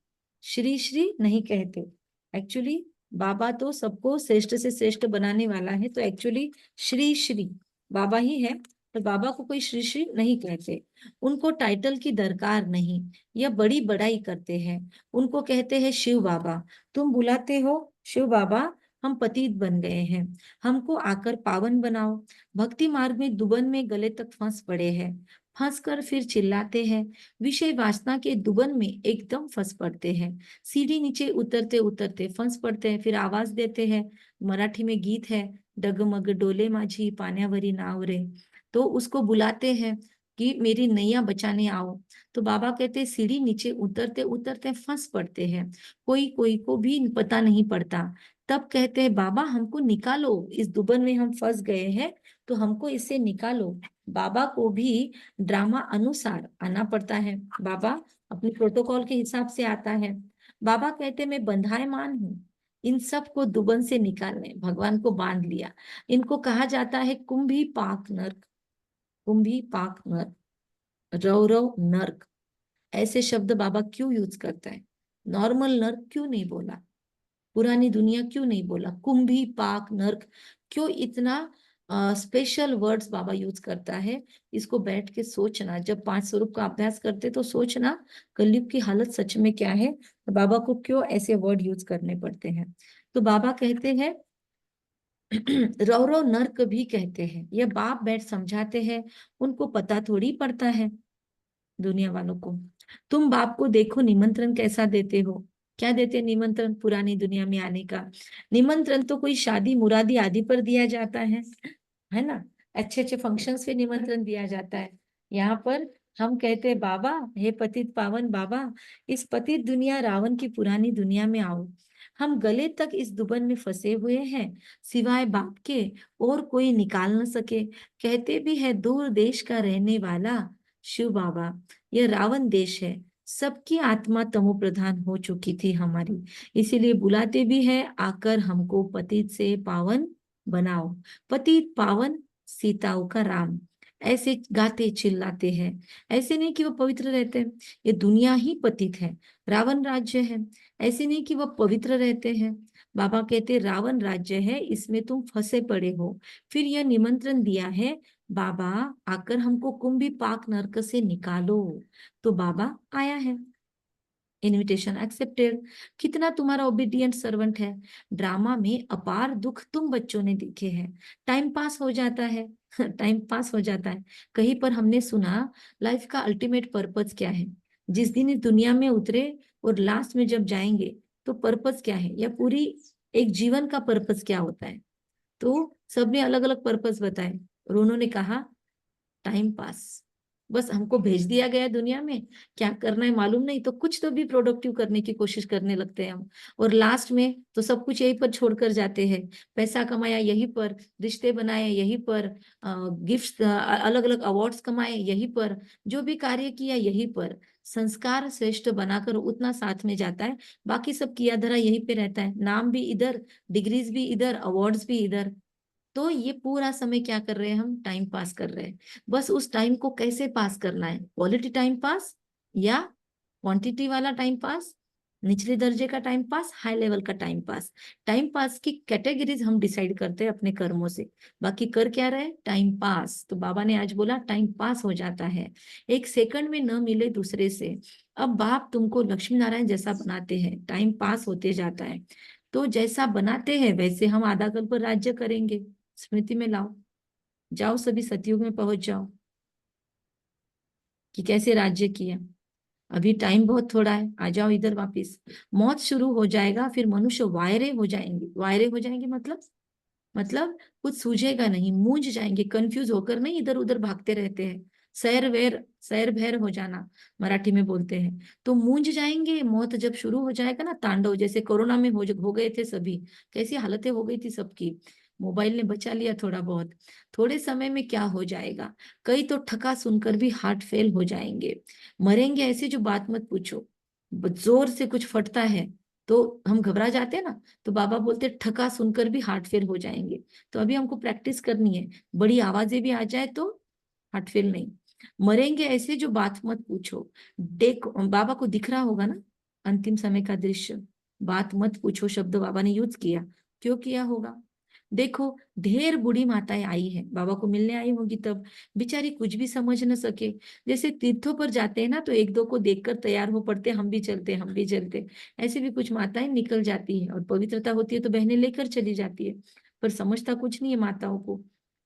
श्री श्री नहीं कहते। एक्चुअली बाबा तो सबको श्रेष्ठ से श्रेष्ठ बनाने वाला है, तो एक्चुअली श्री श्री बाबा ही है, तो बाबा को कोई श्री श्री नहीं कहते। उनको टाइटल की दरकार नहीं, यह बड़ी बड़ाई करते हैं। उनको कहते हैं शिव बाबा। तुम बुलाते हो शिव बाबा, हम पतित बन गए हैं, हमको आकर पावन बनाओ। भक्ति मार्ग में दुबन में गले तक फंस पड़े हैं, फंस कर फिर चिल्लाते हैं। विषय वासना के दुबन में एकदम फंस पड़ते हैं। सीढ़ी नीचे उतरते उतरते फंस पड़ते हैं, फिर आवाज देते हैं। मराठी में गीत है, डगमग डोले माझी पाण्यावरी नाव रे, तो उसको बुलाते हैं कि मेरी नैया बचाने आओ। तो बाबा कहते हैं सीढ़ी नीचे उतरते उतरते फंस पड़ते हैं, कोई कोई को भी पता नहीं पड़ता। तब कहते हैं बाबा हमको निकालो, इस दुबन में हम फंस गए हैं, तो हमको इससे निकालो। बाबा को भी ड्रामा अनुसार आना पड़ता है, बाबा अपने प्रोटोकॉल के हिसाब से आता है। बाबा कहते मैं बंधायमान हूँ, इन सब को दुबन से निकालने भगवान को बांध लिया। इनको कहा जाता है कुंभी पाक नर्क, कुंभी पाक नर्क, रौरव नर्क। ऐसे शब्द बाबा क्यों यूज करता है? नॉर्मल नर्क क्यों नहीं बोला, पुरानी दुनिया क्यों नहीं बोला, कुंभी पाक नर्क क्यों इतना स्पेशल वर्ड्स बाबा यूज करता है? इसको बैठ के सोचना, जब 5 स्वरूप का अभ्यास करते तो सोचना कलयुग की हालत सच में क्या है, बाबा को क्यों ऐसे वर्ड यूज करने पड़ते हैं। तो बाबा कहते हैं रौरव नर्क भी कहते हैं, ये बाप बैठ समझाते हैं, उनको पता थोड़ी पड़ता है दुनिया वालों को। तुम बाप को देखो निमंत्रण कैसा देते हो। क्या देते निमंत्रण? पुरानी दुनिया में आने का निमंत्रण तो कोई शादी मुरादी आदि पर दिया जाता है ना, अच्छे अच्छे फंक्शंस पे निमंत्रण दिया जाता है। यहाँ पर हम कहते हैं बाबा, हे पतित पावन बाबा, इस पतित दुनिया रावण की पुरानी दुनिया में आओ। हम गले तक इस दुबन में फंसे हुए हैं, सिवाय बाप के और कोई निकाल न सके। कहते भी है दूर देश का रहने वाला शिव बाबा, यह रावण देश है, सबकी आत्मा तमो प्रधान हो चुकी थी हमारी, इसीलिए बुलाते भी है आकर हमको पतित से पावन बनाओ। पतित पावन सीताओं का राम, ऐसे गाते चिल्लाते हैं। ऐसे नहीं कि वो पवित्र रहते हैं, ये दुनिया ही पतित है, रावण राज्य है। ऐसे नहीं कि वह पवित्र रहते हैं। बाबा कहते रावण राज्य है, इसमें तुम फंसे पड़े हो। फिर यह निमंत्रण दिया है बाबा, आकर हमको कुंभी पाक नरक से निकालो। तो बाबा आया है, इनविटेशन एक्सेप्टेड। कितना तुम्हारा ओबीडियंट सर्वेंट है। ड्रामा में अपार दुख तुम बच्चों ने देखे हैं, टाइम पास हो जाता है टाइम पास हो जाता है। कहीं पर हमने सुना लाइफ का अल्टीमेट पर्पस क्या है, जिस दिन इस दुनिया में उतरे और लास्ट में जब जाएंगे तो पर्पस क्या है, या पूरी एक जीवन का पर्पस क्या होता है। तो सबने अलग अलग पर्पस बताए और उन्होंने कहा टाइम पास, बस हमको भेज दिया गया दुनिया में, क्या करना है मालूम नहीं, तो कुछ तो भी प्रोडक्टिव करने की कोशिश करने लगते हैं हम, और लास्ट में तो सब कुछ यहीं पर छोड़कर जाते हैं। पैसा कमाया यहीं पर, रिश्ते बनाए यहीं पर, गिफ्ट अलग अलग अवार्ड्स कमाए यहीं पर, जो भी कार्य किया यहीं पर। संस्कार श्रेष्ठ बनाकर उतना साथ में जाता है, बाकी सब किया धरा यहीं पे रहता है, नाम भी इधर, डिग्रीज भी इधर, अवार्ड्स भी इधर। तो ये पूरा समय क्या कर रहे हैं हम? टाइम पास कर रहे हैं। बस उस टाइम को कैसे पास करना है, क्वालिटी टाइम पास या क्वांटिटी वाला टाइम पास निचले दर्जे का टाइम पास, हाई लेवल का टाइम पास की कैटेगरीज हम डिसाइड करते हैं अपने कर्मों से। बाकी कर क्या रहे, टाइम पास। तो बाबा ने आज बोला टाइम पास हो जाता है, एक सेकंड में न मिले दूसरे से। अब बाप तुमको लक्ष्मी नारायण जैसा बनाते हैं, टाइम पास होते जाता है। तो जैसा बनाते हैं वैसे हम आधा कल्प राज्य करेंगे। स्मृति में लाओ, जाओ सभी सतयुग में पहुंच जाओ कि कैसे राज्य किया। अभी टाइम बहुत थोड़ा है, आ जाओ इधर वापिस। मौत शुरू हो जाएगा, फिर मनुष्य वायरे हो जाएंगे। वायरे हो जाएंगे मतलब कुछ सूझेगा नहीं, मूंझ जाएंगे, कंफ्यूज होकर नहीं इधर उधर भागते रहते हैं। सैर भैर हो जाना मराठी में बोलते हैं। तो मूंझ जाएंगे, मौत जब शुरू हो जाएगा ना, तांडव जैसे कोरोना में हो गए थे सभी, कैसी हालतें हो गई थी सबकी। मोबाइल ने बचा लिया थोड़ा बहुत। थोड़े समय में क्या हो जाएगा, कई तो ठका सुनकर भी हार्ट फेल हो जाएंगे। मरेंगे ऐसे जो बात मत पूछो। जोर से कुछ फटता है तो हम घबरा जाते हैं ना, तो बाबा बोलते ठका सुनकर भी हार्ट फेल हो जाएंगे। तो अभी हमको प्रैक्टिस करनी है, बड़ी आवाजें भी आ जाए तो हार्ट फेल नहीं। मरेंगे ऐसे जो बात मत पूछो। देखो बाबा को दिख रहा होगा ना अंतिम समय का दृश्य। बात मत पूछो शब्द बाबा ने यूज किया, क्यों किया होगा। देखो ढेर बूढ़ी माताएं आई है, बाबा को मिलने आई होगी तब, बेचारी कुछ भी समझ न सके। जैसे तीर्थों पर जाते हैं ना तो एक दो को देखकर तैयार हो पड़ते, हम भी चलते हम भी चलते। ऐसे भी कुछ माताएं निकल जाती है, और पवित्रता होती है तो बहनें लेकर चली जाती है, पर समझता कुछ नहीं है माताओं को।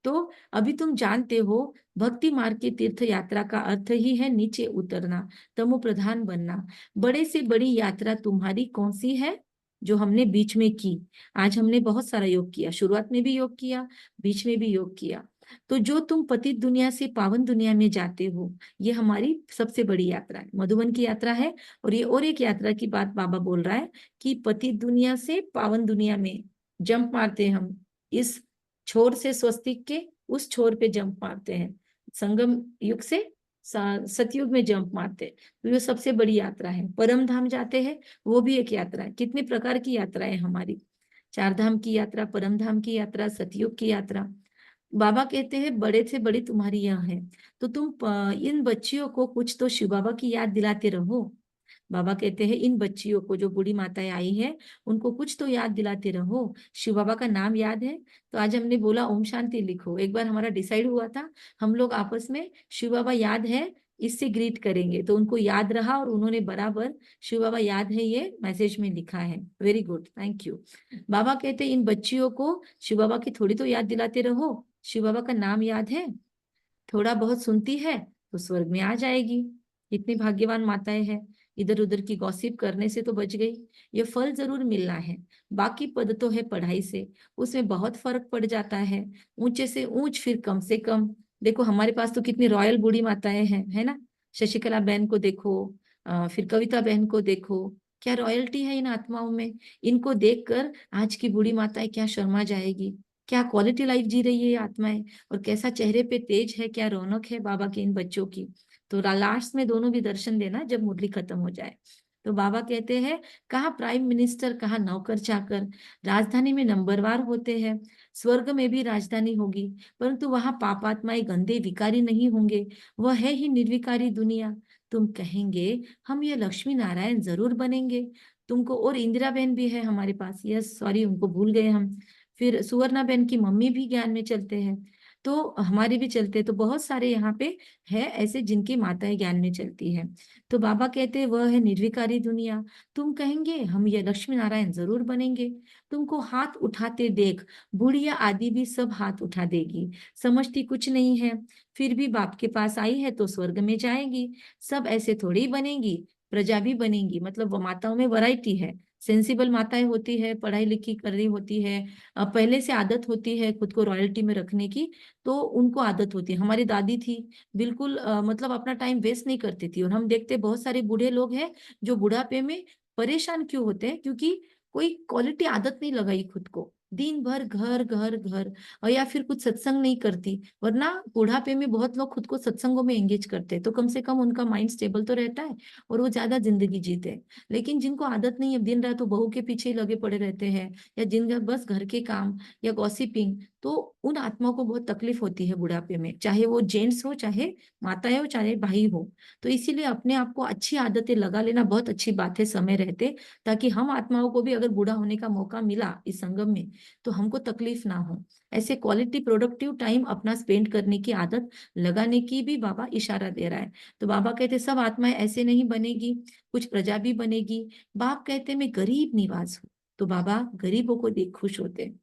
तो अभी तुम जानते हो भक्ति मार्ग की तीर्थ यात्रा का अर्थ ही है नीचे उतरना, तमो प्रधान बनना। बड़े से बड़ी यात्रा तुम्हारी कौन सी है, जो हमने बीच में की। आज हमने बहुत सारा योग किया, शुरुआत में भी योग किया, बीच में भी योग किया। तो जो तुम पतित दुनिया से पावन दुनिया में जाते हो, ये हमारी सबसे बड़ी यात्रा है, मधुबन की यात्रा है। और ये और एक यात्रा की बात बाबा बोल रहा है कि पतित दुनिया से पावन दुनिया में जंप मारते हैं हम, इस छोर से स्वस्तिक के उस छोर पे जंप मारते हैं, संगम युग से सतयुग में जंप मारते हैं। तो ये सबसे बड़ी यात्रा है। परम धाम जाते हैं, वो भी एक यात्रा है। कितने प्रकार की यात्रा है हमारी, चार धाम की यात्रा, परम धाम की यात्रा, सतयुग की यात्रा। बाबा कहते हैं बड़े से बड़ी तुम्हारी यह है, तो तुम इन बच्चियों को कुछ तो शिव बाबा की याद दिलाते रहो। बाबा कहते हैं इन बच्चियों को, जो बूढ़ी माताएं आई है, उनको कुछ तो याद दिलाते रहो। शिव बाबा का नाम याद है, तो आज हमने बोला ओम शांति लिखो। एक बार हमारा डिसाइड हुआ था हम लोग आपस में शिव बाबा याद है इससे ग्रीट करेंगे, तो उनको याद रहा और उन्होंने बराबर शिव बाबा याद है ये मैसेज में लिखा है। Very good, thank you. बाबा कहते हैं इन बच्चियों को शिव बाबा की थोड़ी तो याद दिलाते रहो। शिव बाबा का नाम याद है, थोड़ा बहुत सुनती है तो स्वर्ग में आ जाएगी। इतनी भाग्यवान माताएं हैं, इधर उधर की गॉसिप करने से तो बच गई। ये फल जरूर मिलना है, बाकी पद तो है पढ़ाई से, उसमें बहुत फर्क पड़ जाता है। ऊंचे से ऊंच फिर कम से कम। देखो हमारे पास तो कितनी रॉयल बूढ़ी माताएं हैं, है ना। शशिकला बहन को देखो, फिर कविता बहन को देखो, क्या रॉयल्टी है इन आत्माओं में। इनको देखकर आज की बूढ़ी माताएं क्या शर्मा जाएगी, क्या क्वालिटी लाइफ जी रही है ये आत्माएं, और कैसा चेहरे पे तेज है, क्या रौनक है बाबा के इन बच्चों की। तो लास्ट में दोनों भी दर्शन देना जब मुरली खत्म हो जाए। तो बाबा कहते हैं कहाँ प्राइम मिनिस्टर, कहाँ नौकर चाकर, राजधानी में नंबरवार होते हैं, स्वर्ग में भी राजधानी होगी, परंतु वहां पापात्माएं गंदे विकारी नहीं होंगे, वह है ही निर्विकारी दुनिया। तुम कहेंगे हम ये लक्ष्मी नारायण जरूर बनेंगे। तुमको, और इंदिरा बहन भी है हमारे पास, यस सॉरी उनको भूल गए हम। फिर सुवर्णा बहन की मम्मी भी ज्ञान में चलते हैं, तो हमारे भी चलते हैं। तो बहुत सारे यहाँ पे है ऐसे जिनकी माताएं ज्ञान में चलती है। तो बाबा कहते हैं वह है निर्विकारी दुनिया। तुम कहेंगे हम ये लक्ष्मी नारायण जरूर बनेंगे। तुमको हाथ उठाते देख बुढ़िया आदि भी सब हाथ उठा देगी, समझती कुछ नहीं है, फिर भी बाप के पास आई है तो स्वर्ग में जाएगी। सब ऐसे थोड़ी ही बनेगी, प्रजा भी बनेगी। मतलब वो माताओं में वैरायटी है, सेंसिबल माताएं होती है, पढ़ाई लिखी कर रही होती है, पहले से आदत होती है खुद को रॉयल्टी में रखने की, तो उनको आदत होती है। हमारी दादी थी बिल्कुल मतलब अपना टाइम वेस्ट नहीं करती थी। और हम देखते बहुत सारे बूढ़े लोग हैं जो बुढ़ापे में परेशान क्यों होते हैं, क्योंकि कोई क्वालिटी आदत नहीं लगाई खुद को, दिन भर घर घर घर, और या फिर कुछ सत्संग नहीं करती। वरना बुढ़ापे में बहुत लोग खुद को सत्संगों में एंगेज करते हैं, तो कम से कम उनका माइंड स्टेबल तो रहता है और वो ज्यादा जिंदगी जीते हैं। लेकिन जिनको आदत नहीं है, दिन रात तो बहू के पीछे ही लगे पड़े रहते हैं, या जिन बस घर के काम या गॉसिपिंग, तो उन आत्माओं को बहुत तकलीफ होती है बुढ़ापे में, चाहे वो जेंट्स हो, चाहे माताएं हो, चाहे भाई हो। तो इसीलिए अपने आप को अच्छी आदतें लगा लेना बहुत अच्छी बात है समय रहते, ताकि हम आत्माओं को भी अगर बूढ़ा होने का मौका मिला इस संगम में तो हमको तकलीफ ना हो। ऐसे क्वालिटी प्रोडक्टिव टाइम अपना स्पेंड करने की आदत लगाने की भी बाबा इशारा दे रहा है। तो बाबा कहते सब आत्माएं ऐसे नहीं बनेगी, कुछ प्रजा भी बनेगी। बाप कहते मैं गरीब निवास हूँ, तो बाबा गरीबों को देख खुश होते हैं,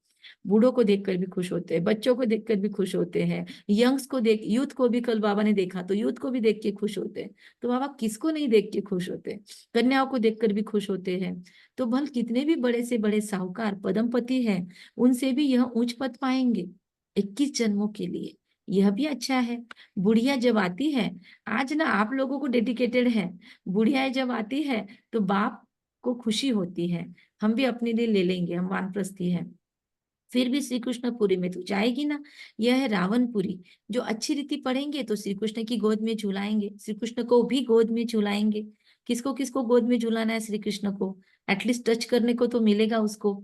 बूढ़ों को देखकर भी खुश होते हैं, बच्चों को देखकर भी खुश होते हैं, यंग्स को देख, यूथ को भी कल बाबा ने देखा तो यूथ को भी देख के खुश होते हैं। तो बाबा किसको नहीं देख के खुश होते, कन्याओं को देखकर भी खुश होते हैं। तो भल कितने भी बड़े से बड़े साहूकार पदमपति हैं, उनसे भी यह उच्च पद पाएंगे 21 जन्मों के लिए। यह भी अच्छा है। बुढ़िया जब आती है, आज ना आप लोगों को डेडिकेटेड है, बुढ़िया जब आती है तो बाप को खुशी होती है, हम भी अपने लिए ले लेंगे, हम वानप्रस्थी हैं। फिर भी श्री कृष्णपुरी में तो जाएगी ना। यह है रावणपुरी। जो अच्छी रीति पढ़ेंगे तो श्री कृष्ण की गोद में झुलाएंगे, श्री कृष्ण को भी गोद में झुलाएंगे। किसको किसको गोद में झुलाना है? श्री कृष्ण को एटलीस्ट टच करने को तो मिलेगा उसको।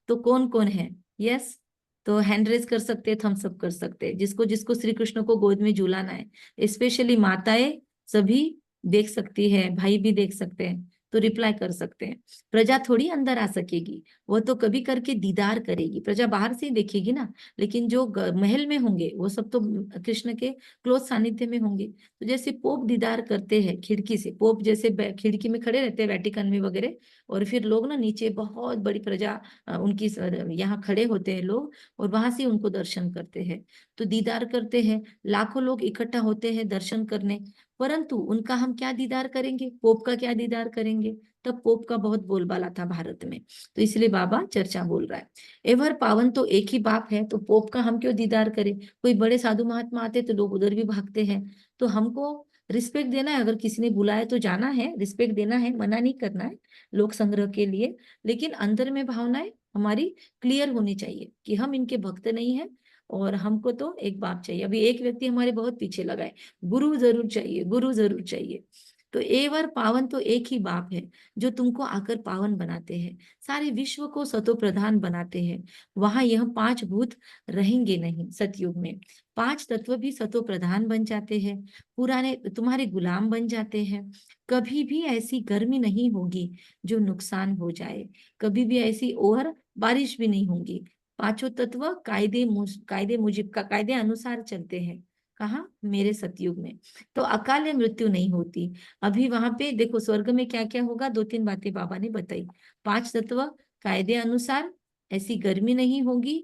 तो कौन कौन है? यस, तो हैंड रेज कर सकते हैं, थम्स अप कर सकते हैं, जिसको जिसको श्री कृष्ण को गोद में झुलाना है। स्पेशली माताएं सभी देख सकती है, भाई भी देख सकते हैं, तो रिप्लाई कर सकते हैं। प्रजा थोड़ी अंदर आ सकेगी, वो तो कभी करके दीदार करेगी, प्रजा बाहर से ही देखेगी ना। लेकिन जो महल में होंगे वो सब तो कृष्ण के क्लोज सानिध्य में होंगे। तो जैसे पोप दीदार करते हैं खिड़की से, पोप जैसे खिड़की में खड़े रहते हैं वेटिकन में वगैरह, और फिर लोग ना नीचे बहुत बड़ी प्रजा उनकी यहाँ खड़े होते हैं लोग, और वहां से उनको दर्शन करते हैं। तो दीदार करते हैं, लाखों लोग इकट्ठा होते हैं दर्शन करने, परंतु उनका हम क्या दीदार करेंगे? पोप का क्या दीदार करेंगे? तब पोप का बहुत बोलबाला था भारत में, तो इसलिए बाबा चर्चा बोल रहा है। एवर पावन तो एक ही बाप है, तो पोप का हम क्यों दीदार करें? कोई बड़े साधु महात्मा आते तो लोग उधर भी भागते हैं। तो हमको रिस्पेक्ट देना है, अगर किसी ने बुलाया तो जाना है, रिस्पेक्ट देना है, मना नहीं करना है लोक संग्रह के लिए। लेकिन अंदर में भावनाएं हमारी क्लियर होनी चाहिए कि हम इनके भक्त नहीं है, और हमको तो एक बाप चाहिए। अभी एक व्यक्ति हमारे बहुत पीछे लगा है, गुरु जरूर चाहिए, गुरु जरूर चाहिए। तो एवर पावन तो एक ही बाप है जो तुमको आकर पावन बनाते हैं, सारे विश्व को सतो प्रधान बनाते हैं। वहां यह 5 भूत रहेंगे नहीं सतयुग में, 5 तत्व भी सतो प्रधान बन जाते हैं, पुराने तुम्हारे गुलाम बन जाते हैं। कभी भी ऐसी गर्मी नहीं होगी जो नुकसान हो जाए, कभी भी ऐसी ओवर बारिश भी नहीं होगी। पांचों तत्व कायदे मुजिब का, कायदे अनुसार चलते हैं। कहाँ? मेरे सतयुग में। तो अकाल मृत्यु नहीं होती। अभी वहां पे देखो स्वर्ग में क्या क्या होगा, 2-3 बातें बाबा ने बताई। 5 तत्व कायदे अनुसार, ऐसी गर्मी नहीं होगी,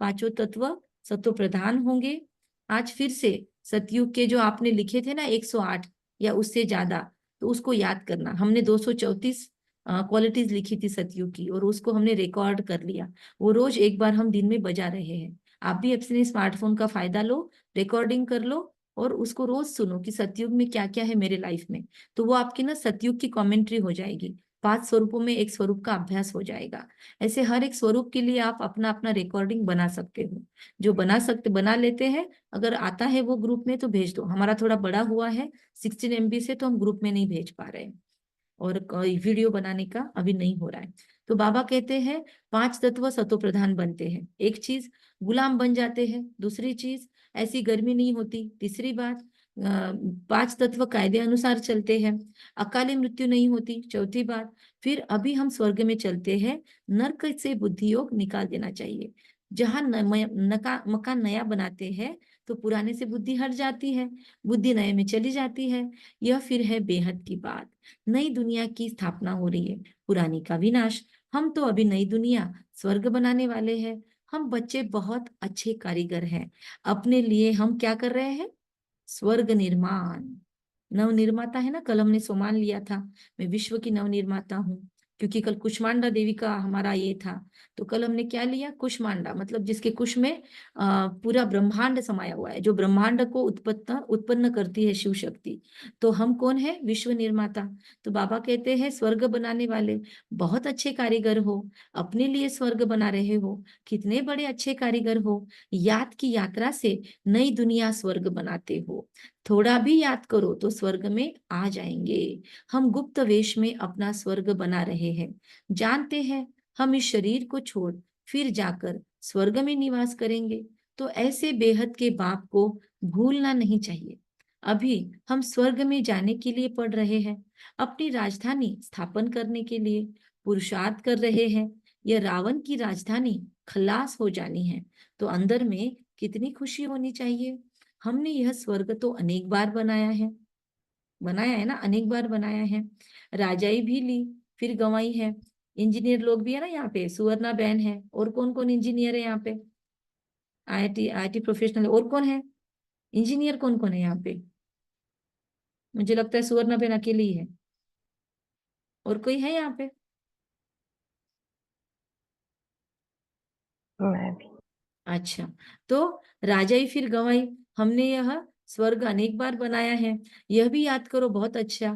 पांचों तत्व सतो प्रधान होंगे। आज फिर से सतयुग के जो आपने लिखे थे ना 108 या उससे ज्यादा, तो उसको याद करना। हमने 234 क्वालिटीज लिखी थी सतयुग की, और उसको हमने रिकॉर्ड कर लिया। वो रोज एक बार हम दिन में बजा रहे हैं। आप भी अपने स्मार्टफोन का फायदा लो, रिकॉर्डिंग कर लो, और उसको रोज सुनो कि सतयुग में क्या क्या है मेरे लाइफ में। तो वो आपकी ना सतयुग की कमेंट्री हो जाएगी। 5 स्वरूपों में एक स्वरूप का अभ्यास हो जाएगा। ऐसे हर एक स्वरूप के लिए आप अपना अपना रिकॉर्डिंग बना सकते हो। जो बना लेते हैं, अगर आता है वो ग्रुप में तो भेज दो। हमारा थोड़ा बड़ा हुआ है 16 MB से, तो हम ग्रुप में नहीं भेज पा रहे हैं, और वीडियो बनाने का अभी नहीं हो रहा है। तो बाबा कहते हैं 5 तत्व सतो प्रधान बनते हैं। एक चीज गुलाम बन जाते हैं, दूसरी चीज ऐसी गर्मी नहीं होती, तीसरी बात 5 तत्व कायदे अनुसार चलते हैं, अकाली मृत्यु नहीं होती, चौथी बात। फिर अभी हम स्वर्ग में चलते हैं, नर्क से बुद्धि योग निकाल देना चाहिए। जहां मकान नया बनाते हैं तो पुराने से बुद्धि हट जाती है, बुद्धि नए में चली जाती है। यह फिर है बेहद की बात। नई दुनिया की स्थापना हो रही है, पुरानी का विनाश। हम तो अभी नई दुनिया स्वर्ग बनाने वाले हैं। हम बच्चे बहुत अच्छे कारीगर हैं, अपने लिए हम क्या कर रहे हैं? स्वर्ग निर्माण। नव निर्माता है ना, कल हमने सोमान लिया था, मैं विश्व की नव निर्माता हूँ, क्योंकि कल कुष्मांडा देवी का हमारा ये था। तो कल हमने क्या लिया? कुष्मांडा, मतलब जिसके कुश में पूरा ब्रह्मांड समाया हुआ है, जो ब्रह्मांड को उत्पन्न करती है शिव शक्ति। तो हम कौन है? विश्व निर्माता। तो बाबा कहते हैं स्वर्ग बनाने वाले बहुत अच्छे कारीगर हो, अपने लिए स्वर्ग बना रहे हो, कितने बड़े अच्छे कारीगर हो। याद की यात्रा से नई दुनिया स्वर्ग बनाते हो। थोड़ा भी याद करो तो स्वर्ग में आ जाएंगे। हम गुप्त वेश में अपना स्वर्ग बना रहे हैं, जानते हैं हम इस शरीर को छोड़ फिर जाकर स्वर्ग में निवास करेंगे। तो ऐसे बेहद के बाप को भूलना नहीं चाहिए। अभी हम स्वर्ग में जाने के लिए पढ़ रहे हैं, अपनी राजधानी स्थापन करने के लिए पुरुषार्थ कर रहे हैं। यह रावण की राजधानी खलास हो जानी है, तो अंदर में कितनी खुशी होनी चाहिए। हमने यह स्वर्ग तो अनेक बार बनाया है ना, अनेक बार बनाया है। राजाई भी ली, फिर गंवाई है। इंजीनियर लोग भी है ना यहाँ पे, सुवर्णा बहन है, और कौन कौन इंजीनियर है यहाँ पे, आईटी प्रोफेशनल, और कौन है इंजीनियर, कौन कौन है यहाँ पे? मुझे लगता है सुवर्णा बहन अकेली ही है, और कोई है यहाँ पे? मैं भी। अच्छा, तो राजाई फिर गंवाई, हमने यह स्वर्ग अनेक बार बनाया है। यह भी याद करो, बहुत अच्छा,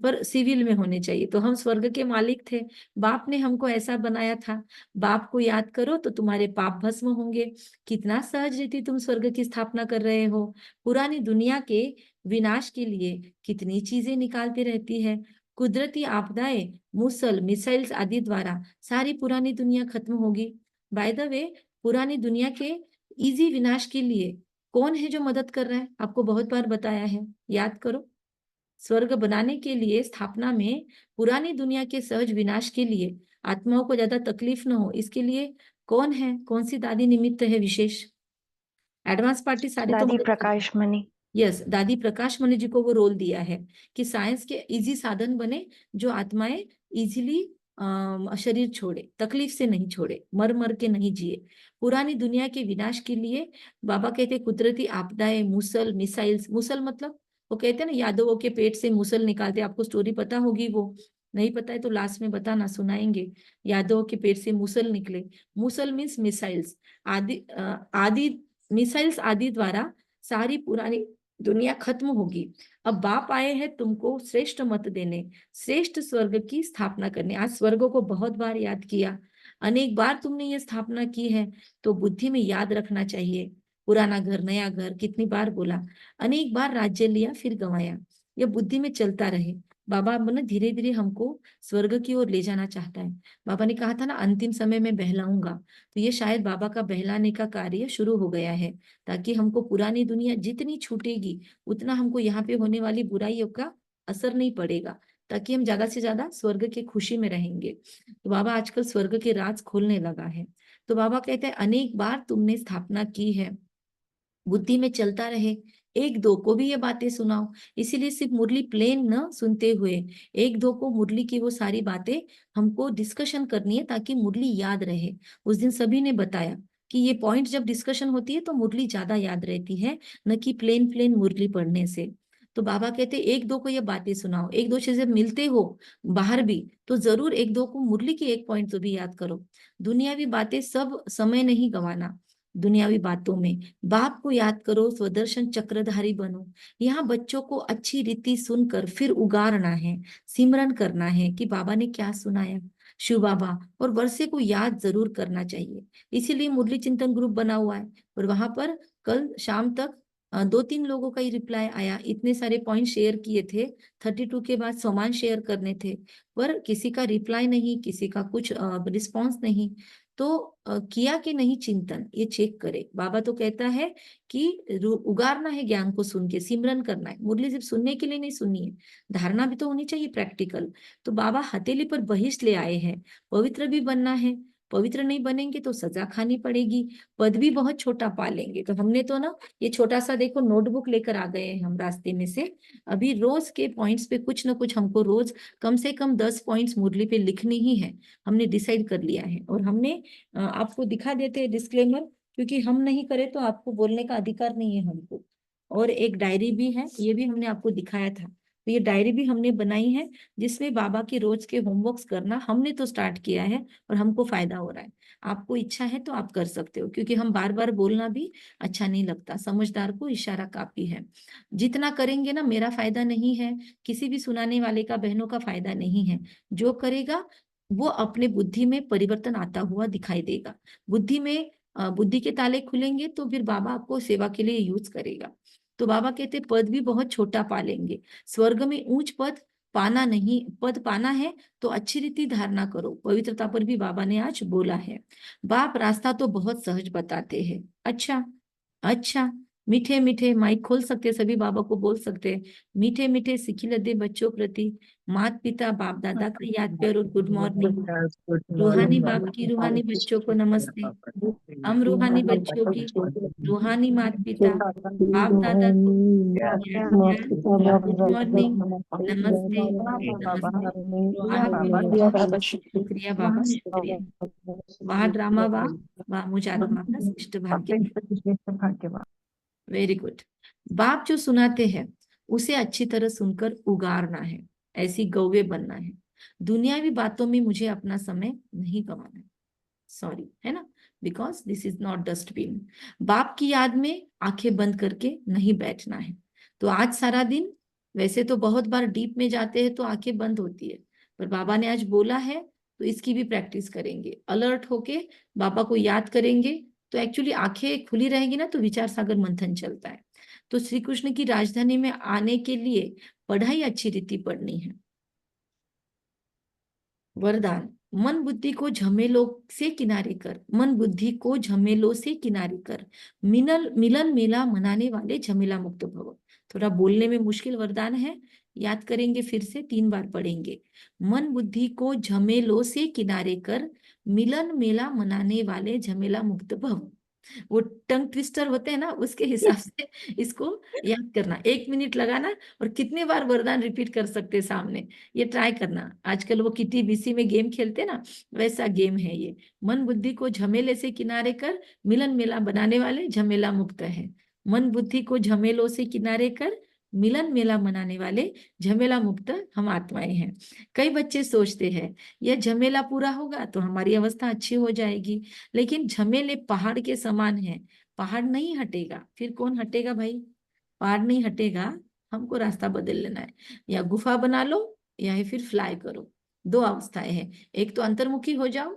पर सिविल में होने चाहिए। तो हम स्वर्ग के मालिक थे, बाप ने हमको ऐसा बनाया था। बाप को याद करो तो तुम्हारे पाप भस्म होंगे। कितना सहज रीति तुम स्वर्ग की स्थापना कर रहे हो। पुरानी दुनिया के विनाश के लिए कितनी चीजें निकालती रहती है। कुदरती आपदाएं, मूसल, मिसाइल्स आदि द्वारा सारी पुरानी दुनिया खत्म होगी। बाय द वे, पुरानी दुनिया के इजी विनाश के लिए कौन है जो मदद कर रहा है? आपको बहुत बार बताया है, याद करो। स्वर्ग बनाने के लिए, स्थापना में, पुरानी दुनिया के सहज विनाश के लिए, आत्माओं को ज्यादा तकलीफ न हो, इसके लिए कौन है, कौन सी दादी निमित्त है विशेष? एडवांस पार्टी सारी तो दादी मदद कर, प्रकाश मणि। यस, दादी प्रकाश मणि जी को वो रोल दिया है कि साइंस के इजी साधन बने, जो आत्माएं इजीली शरीर छोड़े, तकलीफ से नहीं छोड़े, मर मर के नहीं जिए। पुरानी दुनिया के विनाश के लिए बाबा कहते कुदरती आपदाएं, मूसल, मिसाइल्स। मूसल मतलब वो कहते हैं ना, यादवों के पेट से मूसल निकालते, आपको स्टोरी पता होगी, वो नहीं पता है तो लास्ट में बताना, सुनाएंगे। यादवों के पेट से मूसल निकले। मूसल मीन्स मिसाइल्स आदि मिसाइल्स आदि द्वारा सारी पुरानी दुनिया खत्म होगी। अब बाप आए हैं तुमको श्रेष्ठ मत देने, श्रेष्ठ स्वर्ग की स्थापना करने। आज स्वर्ग को बहुत बार याद किया, अनेक बार तुमने ये स्थापना की है, तो बुद्धि में याद रखना चाहिए। पुराना घर, नया घर, कितनी बार बोला, अनेक बार राज्य लिया फिर गंवाया, यह बुद्धि में चलता रहे। बाबा ने धीरे धीरे हमको स्वर्ग की ओर ले जाना चाहता है। बाबा ने कहा था ना, अंतिम समय में बहलाऊंगा, तो ये शायद बाबा का बहलाने का कार्य शुरू हो गया है, ताकि हमको पुरानी दुनिया जितनी छूटेगी उतना हमको यहाँ पे होने वाली बुराइयों का असर नहीं पड़ेगा, ताकि हम ज्यादा से ज्यादा स्वर्ग की खुशी में रहेंगे। तो बाबा आजकल स्वर्ग के राज खोलने लगा है। तो बाबा कहते हैं अनेक बार तुमने स्थापना की है, बुद्धि में चलता रहे। एक दो को भी ये बातें सुनाओ, इसीलिए सिर्फ मुरली प्लेन न सुनते हुए एक दो को मुरली की वो सारी बातें हमको डिस्कशन करनी है, ताकि मुरली याद रहे। उस दिन सभी ने बताया कि ये पॉइंट जब डिस्कशन होती है तो मुरली ज्यादा याद रहती है, न कि प्लेन प्लेन मुरली पढ़ने से। तो बाबा कहते एक दो को ये बातें सुनाओ, एक दो से जब मिलते हो बाहर भी, तो जरूर एक दो को मुरली की एक पॉइंट तो भी याद करो। दुनियावी बातें सब समय नहीं गंवाना, दुनियावी बातों में बाप को याद करो, स्वदर्शन चक्रधारी बनो। यहाँ बच्चों को अच्छी रीति सुनकर फिर उगारना है, सिमरन करना है कि बाबा ने क्या सुनाया, शिव बाबा, और वर्षे को याद जरूर करना चाहिए। इसीलिए मुरली चिंतन ग्रुप बना हुआ है, और वहां पर कल शाम तक 2-3 लोगों का ही रिप्लाई आया। इतने सारे पॉइंट शेयर किए थे, 32 के बाद सामान शेयर करने थे, पर किसी का रिप्लाई नहीं, किसी का कुछ रिस्पॉन्स नहीं। तो किया कि नहीं चिंतन, ये चेक करे। बाबा तो कहता है कि उगारना है ज्ञान को, सुन के सिमरन करना है। मुरली सिर्फ सुनने के लिए नहीं सुननी है, धारणा भी तो होनी चाहिए, प्रैक्टिकल। तो बाबा हथेली पर बहिष्ठ ले आए हैं, पवित्र भी बनना है। पवित्र नहीं बनेंगे तो सजा खानी पड़ेगी, पद भी बहुत छोटा पा लेंगे। तो हमने तो ना ये छोटा सा देखो नोटबुक लेकर आ गए हैं हम रास्ते में से। अभी रोज के पॉइंट्स पे कुछ ना कुछ हमको रोज कम से कम 10 पॉइंट्स मुरली पे लिखने ही है, हमने डिसाइड कर लिया है। और हमने आपको दिखा देते हैं डिस्क्लेमर, क्योंकि हम नहीं करें तो आपको बोलने का अधिकार नहीं है हमको। और एक डायरी भी है, ये भी हमने आपको दिखाया था, तो ये डायरी भी हमने बनाई है, जिसमें बाबा के रोज के होमवर्क्स करना हमने तो स्टार्ट किया है, और हमको फायदा हो रहा है। आपको इच्छा है तो आप कर सकते हो, क्योंकि हम बार बार बोलना भी अच्छा नहीं लगता, समझदार को इशारा काफी है। जितना करेंगे ना, मेरा फायदा नहीं है, किसी भी सुनाने वाले का, बहनों का फायदा नहीं है। जो करेगा वो अपने बुद्धि में परिवर्तन आता हुआ दिखाई देगा। बुद्धि में बुद्धि के ताले खुलेंगे तो फिर बाबा आपको सेवा के लिए यूज करेगा। तो बाबा कहते पद भी बहुत छोटा पा लेंगे, स्वर्ग में ऊंच पद पाना नहीं, पद पाना है तो अच्छी रीति धारणा करो। पवित्रता पर भी बाबा ने आज बोला है। बाप रास्ता तो बहुत सहज बताते हैं। अच्छा, अच्छा, मीठे मीठे माइक खोल सकते, सभी बाबा को बोल सकते हैं, मीठे मीठे सिखिलदे बच्चों प्रति माता पिता बाप दादा का याद प्यार और गुड मॉर्निंग। रूहानी बाप की रूहानी बच्चों को नमस्ते। हम रूहानी बच्चों की रूहानी माता पिता बाप दादा को याद प्यार, गुड मॉर्निंग, नमस्ते नमस्ते। वाह गुरु, वाह शुक्रिया बाबा, शुक्रिया। वाह ड्रामा, वाह मुझ आत्मा का श्रेष्ठ भाग्य। Very good. बाप जो सुनाते हैं उसे अच्छी तरह सुनकर उगारना है, ऐसी गौवे बनना है। दुनियावी बातों में मुझे अपना समय नहीं गंवाना है, सॉरी, है ना, because this is not dustbin. बाप की याद में आंखें बंद करके नहीं बैठना है। तो आज सारा दिन, वैसे तो बहुत बार डीप में जाते हैं तो आंखें बंद होती है, पर बाबा ने आज बोला है तो इसकी भी प्रैक्टिस करेंगे। अलर्ट होके बाबा को याद करेंगे तो एक्चुअली आंखें खुली रहेगी ना, तो विचार सागर मंथन चलता है। तो श्री कृष्ण की राजधानी में आने के लिए पढ़ाई अच्छी रीति पढ़नी है। वरदान, मन बुद्धि को झमेलों से किनारे कर, मन बुद्धि को झमेलों से किनारे कर, मिलन मेला मनाने वाले झमेला मुक्त भव। थोड़ा बोलने में मुश्किल वरदान है, याद करेंगे, फिर से 3 बार पढ़ेंगे। मन बुद्धि को झमेलों से किनारे कर, मिलन मेला मनाने वाले झमेला मुक्त भव। वो टंग ट्विस्टर होते हैं ना, उसके हिसाब से इसको याद करना। 1 मिनट लगाना और कितने बार वरदान रिपीट कर सकते हैं सामने, ये ट्राई करना। आजकल वो किटी बीसी में गेम खेलते ना, वैसा गेम है ये। मन बुद्धि को झमेले से किनारे कर, मिलन मेला बनाने वाले झमेला मुक्त है। मन बुद्धि को झमेलों से किनारे कर, मिलन मेला मनाने वाले झमेला मुक्त हम आत्माएं हैं। कई बच्चे सोचते हैं यह झमेला पूरा होगा तो हमारी अवस्था अच्छी हो जाएगी, लेकिन झमेले पहाड़ के समान है, पहाड़ नहीं हटेगा। फिर कौन हटेगा भाई? पहाड़ नहीं हटेगा, हमको रास्ता बदल लेना है। या गुफा बना लो या फिर फ्लाई करो। 2 अवस्थाएं हैं, एक तो अंतर्मुखी हो जाओ,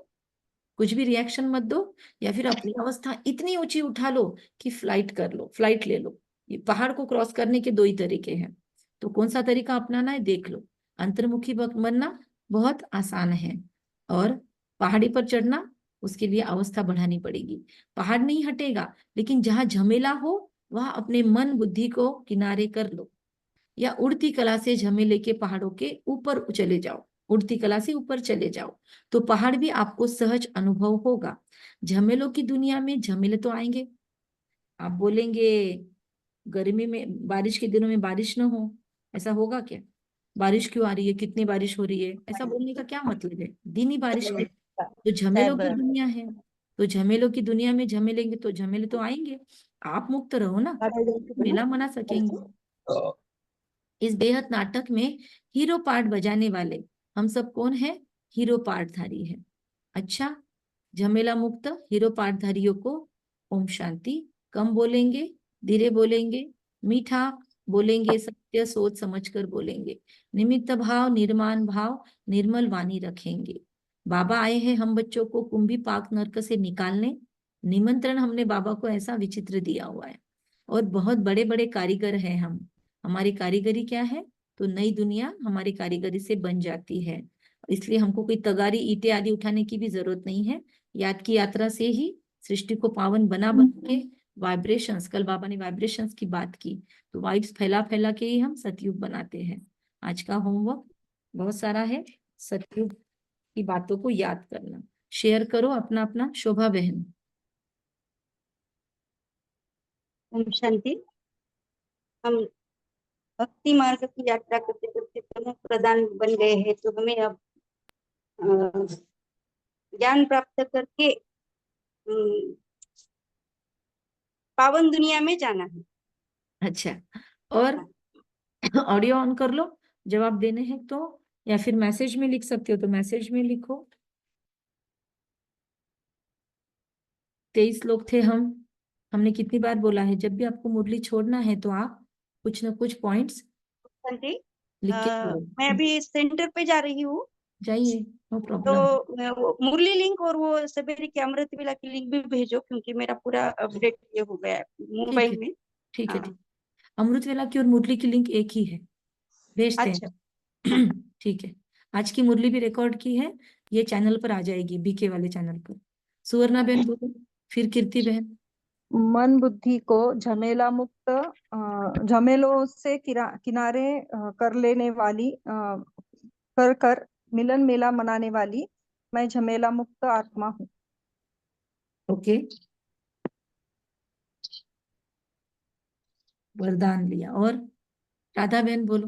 कुछ भी रिएक्शन मत दो, या फिर अपनी अवस्था इतनी ऊंची उठा लो कि फ्लाइट कर लो, फ्लाइट ले लो। ये पहाड़ को क्रॉस करने के 2 ही तरीके हैं, तो कौन सा तरीका अपनाना है देख लो। अंतर्मुखी बनना बहुत आसान है, और पहाड़ी पर चढ़ना, उसके लिए अवस्था बढ़ानी पड़ेगी। पहाड़ नहीं हटेगा, लेकिन जहां झमेला हो वहां अपने मन बुद्धि को किनारे कर लो, या उड़ती कला से झमेले के पहाड़ों के ऊपर चले जाओ, उड़ती कला से ऊपर चले जाओ, तो पहाड़ भी आपको सहज अनुभव होगा। झमेलों की दुनिया में झमेले तो आएंगे। आप बोलेंगे गर्मी में, बारिश के दिनों में बारिश ना हो, ऐसा होगा क्या? बारिश क्यों आ रही है, कितनी बारिश हो रही है, ऐसा बोलने का क्या मतलब है? दिन ही बारिश के, तो झमेलों की दुनिया है, तो झमेलों की दुनिया में झमेलेंगे तो झमेले तो आएंगे। आप मुक्त रहो ना, मेला मना सकेंगे। इस बेहद नाटक में हीरो पार्ट बजाने वाले हम सब कौन है? हीरो पार्टधारी है। अच्छा, झमेला मुक्त हीरो पार्टधारियों को ओम शांति। कम बोलेंगे, धीरे बोलेंगे, मीठा बोलेंगे, सत्य सोच समझकर बोलेंगे, निमित्त भाव, निर्माण भाव, निर्मल वाणी रखेंगे। बाबा आए हैं हम बच्चों को कुंभी पाक नरक से निकालने। निमंत्रण हमने बाबा को ऐसा विचित्र दिया हुआ है, और बहुत बड़े बड़े कारीगर हैं हम। हमारी कारीगरी क्या है? तो नई दुनिया हमारी कारीगरी से बन जाती है, इसलिए हमको कोई तगारी ईंटें आदि उठाने की भी जरूरत नहीं है। याद की यात्रा से ही सृष्टि को पावन बना के वाइब्रेशंस, कल बाबा ने वाइब्रेशंस की बात की, तो वाइब्स फैला फैला के ही हम सतयुग बनाते हैं। आज का होमवर्क बहुत सारा है, सतयुग की बातों को याद करना। शेयर करो अपना अपना। शोभा बहन। ओम शांति। हम भक्ति मार्ग की यात्रा करते करते प्रमुख प्रधान बन गए हैं, तो हमें अब ज्ञान प्राप्त करके पावन दुनिया में जाना है। अच्छा, और ऑडियो ऑन कर लो, जवाब देने हैं तो, या फिर मैसेज में लिख सकते हो तो मैसेज में लिखो। 23 लोग थे हम। हमने कितनी बार बोला है, जब भी आपको मुरली छोड़ना है तो आप कुछ ना कुछ पॉइंट्स शांति। लिख के मैं अभी सेंटर पे जा रही हूँ, जाइए, नो तो प्रॉब्लम। वो मुरली लिंक और वो सवेरे की अमृत वेला की लिंक भी भेजो, क्योंकि मेरा पूरा अपडेट ये हो गया है ठीक है, मोबाइल में। ठीक है, हाँ, ठीक। अमृत वेला की और मुरली की लिंक एक ही है, भेजते अच्छा। हैं। ठीक है, आज की मुरली भी रिकॉर्ड की है, ये चैनल पर आ जाएगी, बीके वाले चैनल पर। सुवर्णा बहन बोलो, फिर कीर्ति बहन। मन बुद्धि को झमेला मुक्त झमेलों से किनारे कर लेने वाली कर कर मिलन मेला मनाने वाली मैं झमेला मुक्त आत्मा हूँ। ओके, वरदान लिया। और राधा बहन बोलो।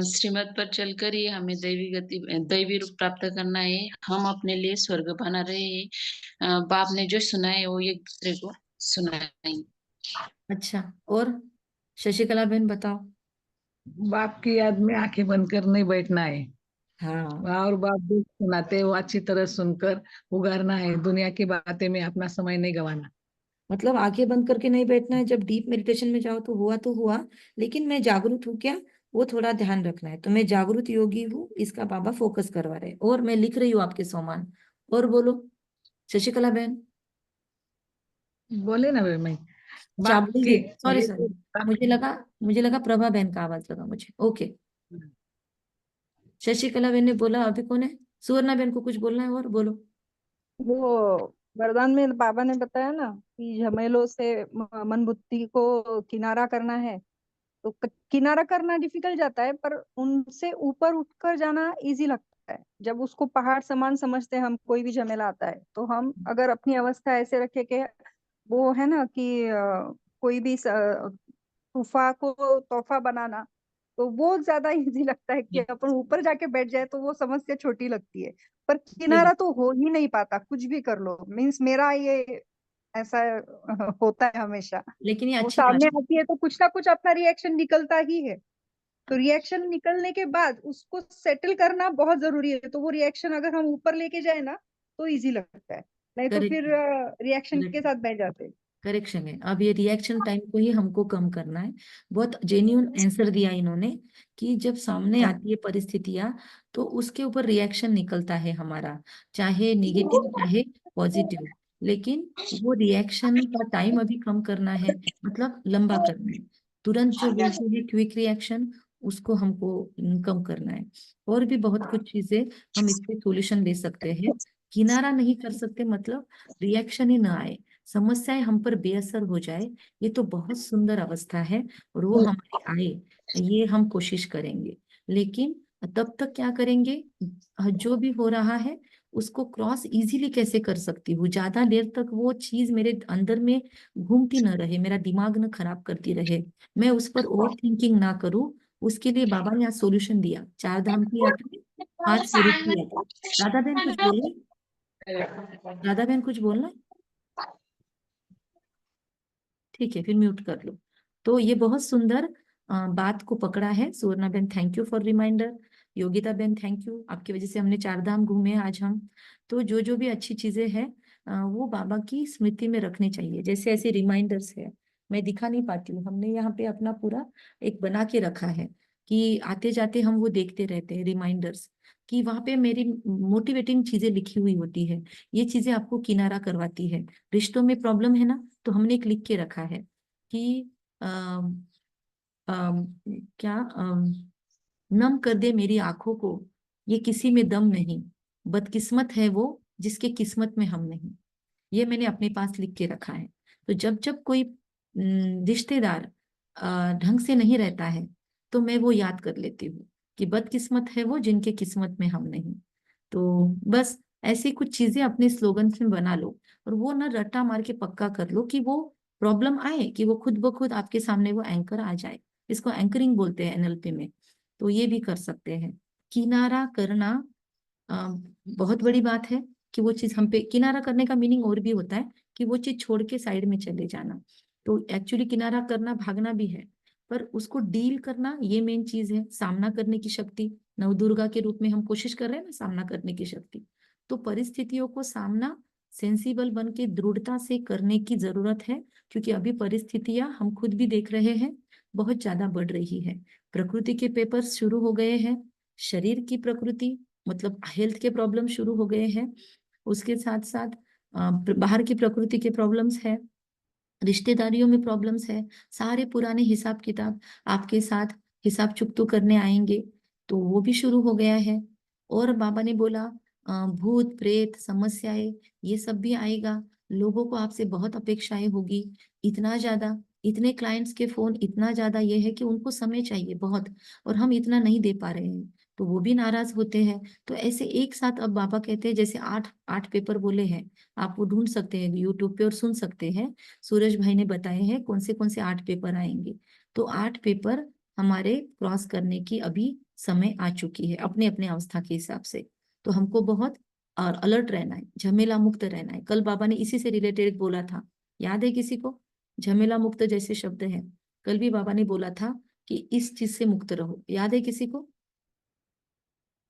श्रीमत पर चलकर ही हमें दैवी रूप प्राप्त करना है। हम अपने लिए स्वर्ग बना रहे हैं। बाप ने जो सुना है वो एक दूसरे को सुनाएंगे। अच्छा, और शशिकला बहन बताओ। बाप की याद में आंखें बंद कर नहीं बैठना है। हाँ, और बाप जो सुनाते हैं वो अच्छी तरह सुनकर उगारना है। दुनिया की बातें में अपना समय नहीं गंवाना। मतलब आंखें बंद करके नहीं बैठना है। जब डीप मेडिटेशन में जाओ तो हुआ, लेकिन मैं जागरूक हूँ क्या, वो थोड़ा ध्यान रखना है। तो मैं जागरूक योगी हूँ, इसका बाबा फोकस करवा रहे हैं। और मैं लिख रही हूँ आपके समान। और बोलो शशिकला बहन। बोले ना मैं अच्छा, बाप के बोलिए। सॉरी ये सॉरी, तो बाप मुझे लगा प्रभा बहन का आवाज लगा मुझे। ओके, शशिकला बहन ने बोला। अभी कौन है? सुवर्णा बहन को कुछ बोलना है? और बोलो। वो वरदान में बाबा ने बताया ना कि झमेलों से मन बुद्धि को किनारा करना है। तो किनारा करना डिफिकल्ट जाता है, पर उनसे ऊपर उठकर जाना इजी लगता है। जब उसको पहाड़ समान समझते हैं हम, कोई भी झमेला आता है तो हम अगर अपनी अवस्था ऐसे रखे कि वो है ना कि कोई भी तूफा को तोहफा बनाना, तो वो ज्यादा इजी लगता है कि अपन ऊपर जाके बैठ जाए तो वो समस्या छोटी लगती है। पर किनारा तो हो ही नहीं पाता, कुछ भी कर लो। मीन्स मेरा ये ऐसा होता है हमेशा। लेकिन ये वो अच्छी बात सामने है। आती है तो कुछ ना कुछ अपना रिएक्शन निकलता ही है। तो रिएक्शन निकलने के बाद उसको सेटल करना बहुत जरूरी है। तो वो रिएक्शन अगर हम ऊपर लेके जाए ना तो इजी लगता है, नहीं तो करेक्ट, फिर रिएक्शन के साथ बैठ जाते हैं। करेक्शन है। अब ये रिएक्शन टाइम को ही हमको कम करना है। बहुत जेन्युइन आंसर दिया इन्होंने कि जब सामने आती है परिस्थितियां तो उसके ऊपर रिएक्शन निकलता है हमारा, चाहे निगेटिव चाहे पॉजिटिव। लेकिन वो रिएक्शन का टाइम अभी कम करना है, मतलब लंबा करना है। तुरंत जो बोलते हैं क्विक रिएक्शन, उसको हमको कम करना है। और भी बहुत कुछ चीजें हम इसके सॉल्यूशन दे सकते हैं। किनारा नहीं कर सकते मतलब रिएक्शन ही ना आए, समस्याएं हम पर बेअसर हो जाए, ये तो बहुत सुंदर अवस्था है। और वो हमारी आए, ये हम कोशिश करेंगे। लेकिन तब तक क्या करेंगे, जो भी हो रहा है उसको क्रॉस इजीली कैसे कर सकती हूँ, ज्यादा देर तक वो चीज मेरे अंदर में घूमती न रहे, मेरा दिमाग न खराब करती रहे, मैं उस पर ओवर थिंकिंग ना करूँ। उसके लिए बाबा ने आज सोल्यूशन दिया, चार धाम की यात्रा, 5 स्वरूप की यात्रा। राधा बहन कुछ बोले? राधा बहन कुछ बोलना है? ठीक है, फिर म्यूट कर लो। तो ये बहुत सुंदर बात को पकड़ा है। सुवर्णा बहन thank you for reminder. Yogita बहन थैंक यू, आपकी वजह से हमने चार धाम घूमे आज हम। तो जो जो भी अच्छी चीजें हैं वो बाबा की स्मृति में रखनी चाहिए। जैसे ऐसे रिमाइंडर्स है, मैं दिखा नहीं पाती हूँ, हमने यहाँ पे अपना पूरा एक बना के रखा है कि आते जाते हम वो देखते रहते हैं रिमाइंडर्स, कि वहां पे मेरी मोटिवेटिंग चीजें लिखी हुई होती है। ये चीजें आपको किनारा करवाती है। रिश्तों में प्रॉब्लम है ना, तो हमने एक लिख के रखा है कि अम, अम, क्या नम कर दे मेरी आंखों को, ये किसी में दम नहीं, बदकिस्मत है वो जिसके किस्मत में हम नहीं। ये मैंने अपने पास लिख के रखा है। तो जब जब कोई रिश्तेदार ढंग से नहीं रहता है तो मैं वो याद कर लेती हूँ कि बदकिस्मत है वो जिनके किस्मत में हम नहीं। तो बस ऐसी कुछ चीजें अपने स्लोगन में बना लो, और वो ना रट्टा मार के पक्का कर लो कि वो प्रॉब्लम आए कि वो खुद ब खुद आपके सामने वो एंकर आ जाए। इसको एंकरिंग बोलते हैं एनएलपी में। तो ये भी कर सकते हैं। किनारा करना अ, बहुत बड़ी बात है कि वो चीज हम पे, किनारा करने का मीनिंग और भी होता है कि वो चीज छोड़ के साइड में चले जाना। तो एक्चुअली किनारा करना भागना भी है, पर उसको डील करना ये मेन चीज है। सामना करने की शक्ति, नवदुर्गा के रूप में हम कोशिश कर रहे हैं ना सामना करने की शक्ति। तो परिस्थितियों को सामना सेंसिबल बन के दृढ़ता से करने की जरूरत है, क्योंकि अभी परिस्थितियां हम खुद भी देख रहे हैं बहुत ज्यादा बढ़ रही है। प्रकृति के पेपर्स शुरू हो गए हैं, शरीर की प्रकृति मतलब हेल्थ के प्रॉब्लम शुरू हो गए हैं, उसके साथ साथ बाहर की प्रकृति के प्रॉब्लम्स है, रिश्तेदारियों में प्रॉब्लम्स है। सारे पुराने हिसाब किताब आपके साथ हिसाब चुकतो करने आएंगे, तो वो भी शुरू हो गया है। और बाबा ने बोला भूत प्रेत समस्याएं ये सब भी आएगा, लोगों को आपसे बहुत अपेक्षाएं होगी, इतना ज्यादा, इतने क्लाइंट्स के फोन, इतना ज्यादा ये है कि उनको समय चाहिए बहुत, और हम इतना नहीं दे पा रहे हैं, तो वो भी नाराज होते हैं। तो ऐसे एक साथ अब बाबा कहते हैं, जैसे 8 पेपर बोले हैं, आप वो ढूंढ सकते हैं यूट्यूब पे और सुन सकते हैं। सूरज भाई ने बताए हैं कौन से 8 पेपर आएंगे। तो 8 पेपर हमारे क्रॉस करने की अभी समय आ चुकी है, अपने अपने अवस्था के हिसाब से। तो हमको बहुत और अलर्ट रहना है, झमेला मुक्त रहना है। कल बाबा ने इसी से रिलेटेड बोला था, याद है किसी को? झमेला मुक्त जैसे शब्द है, कल भी बाबा ने बोला था कि इस चीज से मुक्त रहो, याद है किसी को?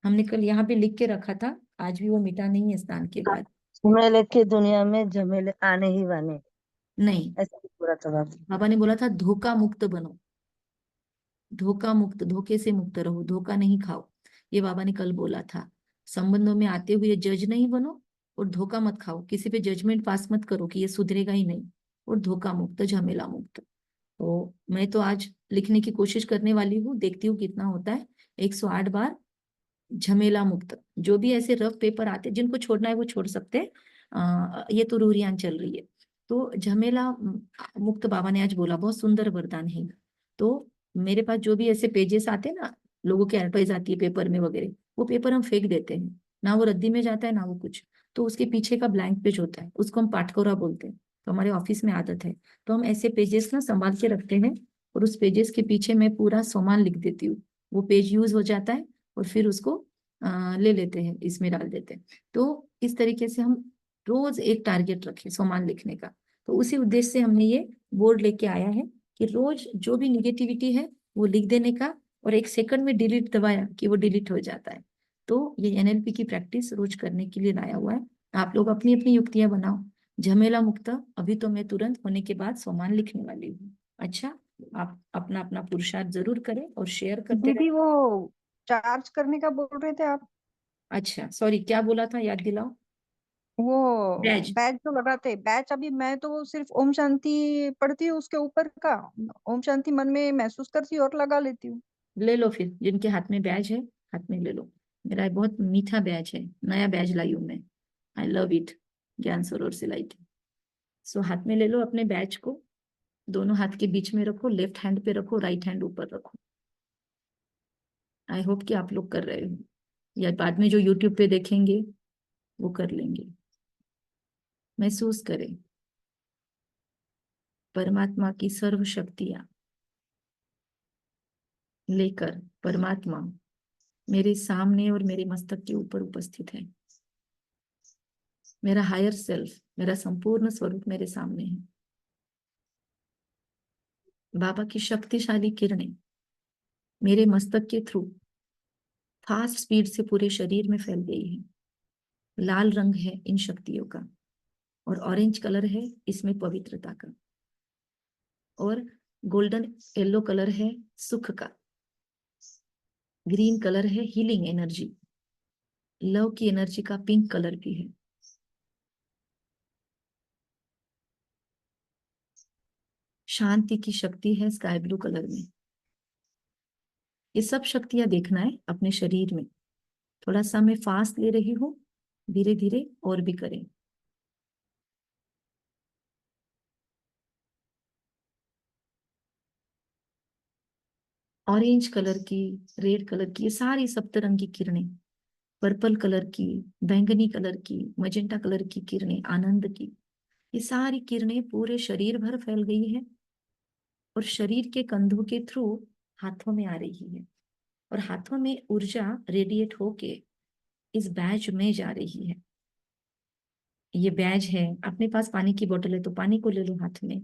हमने कल यहाँ पे लिख के रखा था, आज भी वो मिटा नहीं है स्नान के बाद। झमेले की दुनिया में झमेले आने ही वाले, नहीं, ऐसा भी पूरा था बाबा। बाबा ने बोला था धोखा मुक्त बनो, धोखा मुक्त, धोखे से मुक्त रहो, धोखा नहीं खाओ। ये बाबा ने कल बोला था। संबंधों में आते हुए जज नहीं बनो, और धोखा मत खाओ, किसी पे जजमेंट पास मत करो कि ये सुधरेगा ही नहीं, और धोखा मुक्त, झमेला मुक्त। तो मैं तो आज लिखने की कोशिश करने वाली हूँ, देखती हूँ कितना होता है। 108 बार झमेला मुक्त। जो भी ऐसे रफ पेपर आते, जिनको छोड़ना है वो छोड़ सकते हैं। ये तो रूरियान चल रही है। तो झमेला मुक्त बाबा ने आज बोला, बहुत सुंदर वरदान है। तो मेरे पास जो भी ऐसे पेजेस आते हैं ना, लोगों की एडवाइस आती है पेपर में वगैरह, वो पेपर हम फेंक देते हैं, ना वो रद्दी में जाता है ना वो कुछ। तो उसके पीछे का ब्लैंक पेज होता है, उसको हम पाटकोरा बोलते हैं। तो हमारे ऑफिस में आदत है, तो हम ऐसे पेजेस ना संभाल के रखते हैं, और उस पेजेस के पीछे मैं पूरा सामान लिख देती हूँ। वो पेज यूज हो जाता है, और फिर उसको ले लेते हैं, इसमें डाल देते हैं। तो इस तरीके से हम रोज एक टारगेट रखें सामान लिखने का। तो उसी उद्देश्य से हमने ये बोर्ड लेके आया है कि रोज जो भी निगेटिविटी है वो लिख देने का, और 1 सेकंड में डिलीट दबाया कि वो डिलीट हो जाता है। तो ये एनएलपी की प्रैक्टिस रोज करने के लिए लाया हुआ है। आप लोग अपनी अपनी युक्तियां बनाओ। झमेला मुक्त अभी तो मैं तुरंत होने के बाद सामान लिखने वाली हूँ। अच्छा, आप अपना अपना पुरुषार्थ जरूर करें और शेयर करते दीदी रहें। वो चार्ज करने का बोल रहे थे आप, अच्छा सॉरी, क्या बोला था, याद दिलाओ। वो बैज। बैच जो लगाते, बैच अभी मैं तो सिर्फ ओम शांति पढ़ती हूँ, उसके ऊपर का ओम शांति मन में महसूस करती हूँ और लगा लेती हूँ। ले लो फिर, जिनके हाथ में बैज है हाथ में ले लो। मेरा एक बहुत मीठा बैज है, नया बैज लाई हूं मैं। आई लव इट, ज्ञान सरोवर से लाई थी। सो हाथ में ले लो अपने बैज को, दोनों हाथ के बीच में रखो, लेफ्ट हैंड पे रखो, राइट हैंड ऊपर रखो। आई होप कि आप लोग कर रहे हो, या बाद में जो यूट्यूब पे देखेंगे वो कर लेंगे। महसूस करें परमात्मा की सर्व शक्तियां लेकर, परमात्मा मेरे सामने और मेरे मस्तक के ऊपर उपस्थित है। मेरा हायर सेल्फ, मेरा संपूर्ण स्वरूप मेरे सामने है। बाबा की शक्तिशाली किरणें मेरे मस्तक के थ्रू फास्ट स्पीड से पूरे शरीर में फैल गई है। लाल रंग है इन शक्तियों का, और ऑरेंज कलर है इसमें पवित्रता का, और गोल्डन येलो कलर है सुख का, ग्रीन कलर है हीलिंग एनर्जी, लव की एनर्जी का पिंक कलर भी है। शांति की शक्ति है स्काई ब्लू कलर में। ये सब शक्तियां देखना है अपने शरीर में। थोड़ा सा मैं फास्ट ले रही हूँ, धीरे धीरे और भी करें। ऑरेंज कलर की, रेड कलर की, ये सारी सप्तरंगी किरणें, पर्पल कलर की, बैंगनी कलर की, मजेंटा कलर की किरणें, आनंद की, ये सारी किरणें पूरे शरीर भर फैल गई है, और शरीर के कंधों के थ्रू हाथों में आ रही है, और हाथों में ऊर्जा रेडिएट होके इस बैज में जा रही है। ये बैज है, अपने पास पानी की बोतल है तो पानी को ले लो हाथ में।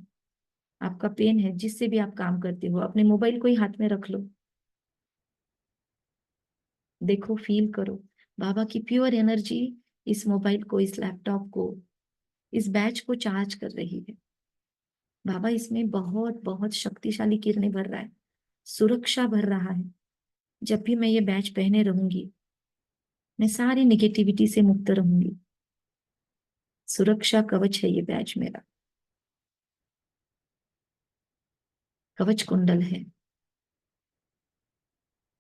आपका पेन है, जिससे भी आप काम करते हो, अपने मोबाइल को ही हाथ में रख लो। देखो, फील करो बाबा की प्योर एनर्जी इस मोबाइल को, इस लैपटॉप को, इस बैच को चार्ज कर रही है। बाबा इसमें बहुत बहुत शक्तिशाली किरणें भर रहा है, सुरक्षा भर रहा है। जब भी मैं ये बैच पहने रहूंगी, मैं सारी निगेटिविटी से मुक्त रहूंगी। सुरक्षा कवच है ये बैच मेरा, कवच कुंडल है।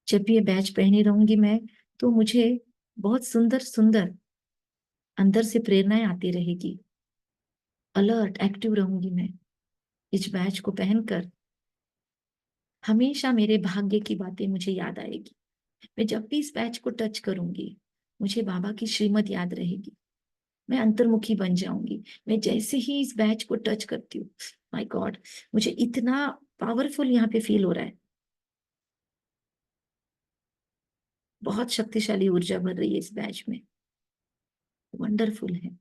जब भी ये बैच पहने रहूंगी मैं, तो मुझे बहुत सुंदर सुंदर अंदर से प्रेरणाएं आती रहेगी। अलर्ट एक्टिव रहूंगी मैं इस बैच को पहनकर। हमेशा मेरे भाग्य की बातें मुझे याद आएगी। मैं जब भी इस बैच को टच करूंगी मुझे बाबा की श्रीमत याद रहेगी। मैं अंतर्मुखी बन जाऊंगी। मैं जैसे ही इस बैच को टच करती हूँ, माय गॉड, मुझे इतना पावरफुल यहाँ पे फील हो रहा है। बहुत शक्तिशाली ऊर्जा भर रही है इस बैच में। वंडरफुल है।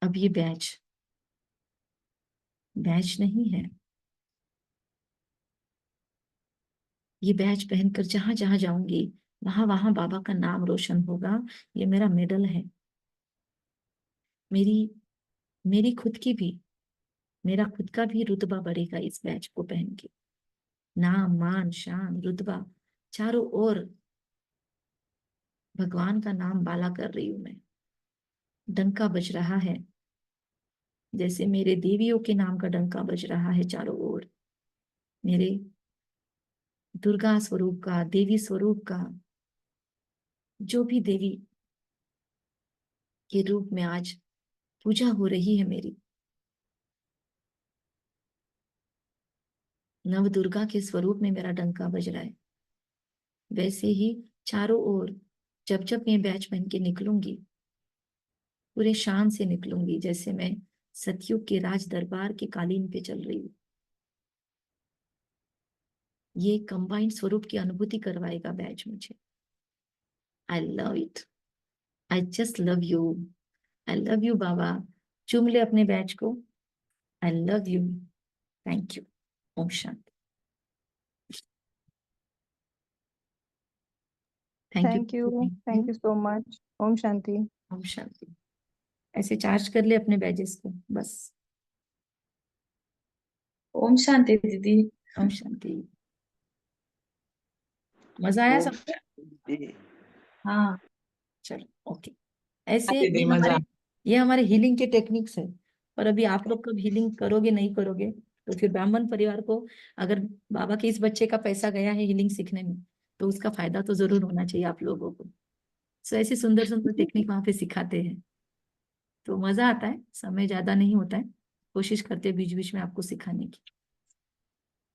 अब ये बैच बैच नहीं है। ये बैच पहनकर जहां जहां जाऊंगी वहां वहां बाबा का नाम रोशन होगा। ये मेरा मेडल है। मेरी मेरी खुद की भी मेरा खुद का भी रुतबा बढ़ेगा इस बैच को पहन के। नाम मान शान रुतबा चारों ओर भगवान का नाम बाला कर रही हूं मैं। डंका बज रहा है जैसे मेरे देवियों के नाम का डंका बज रहा है चारों ओर। मेरे दुर्गा स्वरूप का, देवी स्वरूप का, जो भी देवी के रूप में आज पूजा हो रही है मेरी, नव दुर्गा के स्वरूप में मेरा डंका बज रहा है। वैसे ही चारों ओर जब जब मैं बैच पहन के निकलूंगी पूरे शान से निकलूंगी जैसे मैं सतयुग के राज दरबार के कालीन पे चल रही हूँ। ये कंबाइंड स्वरूप की अनुभूति करवाएगा बैच मुझे। I love it. I just love you. I love you बाबा। चूम ले अपने बैच को। I love you. Thank you. ओम शांति। Thank you so much. ओम शांति। ओम शांति। ऐसे चार्ज कर ले अपने बैजेस को बस। ओम शांति दीदी। ओम शांति। मजा आया सबको? हाँ चलो ओके। ऐसे दीदी मजा। ये हमारे हीलिंग के टेक्निक्स है। पर अभी आप लोग कब हीलिंग करोगे नहीं करोगे तो फिर ब्राह्मण परिवार को, अगर बाबा के इस बच्चे का पैसा गया है हीलिंग सीखने में तो उसका फायदा तो जरूर होना चाहिए आप लोगों को। सो ऐसी सुंदर सुंदर टेक्निक वहां पे सिखाते हैं तो मजा आता है। समय ज्यादा नहीं होता है। कोशिश करते हैं बीच बीच में आपको सिखाने की।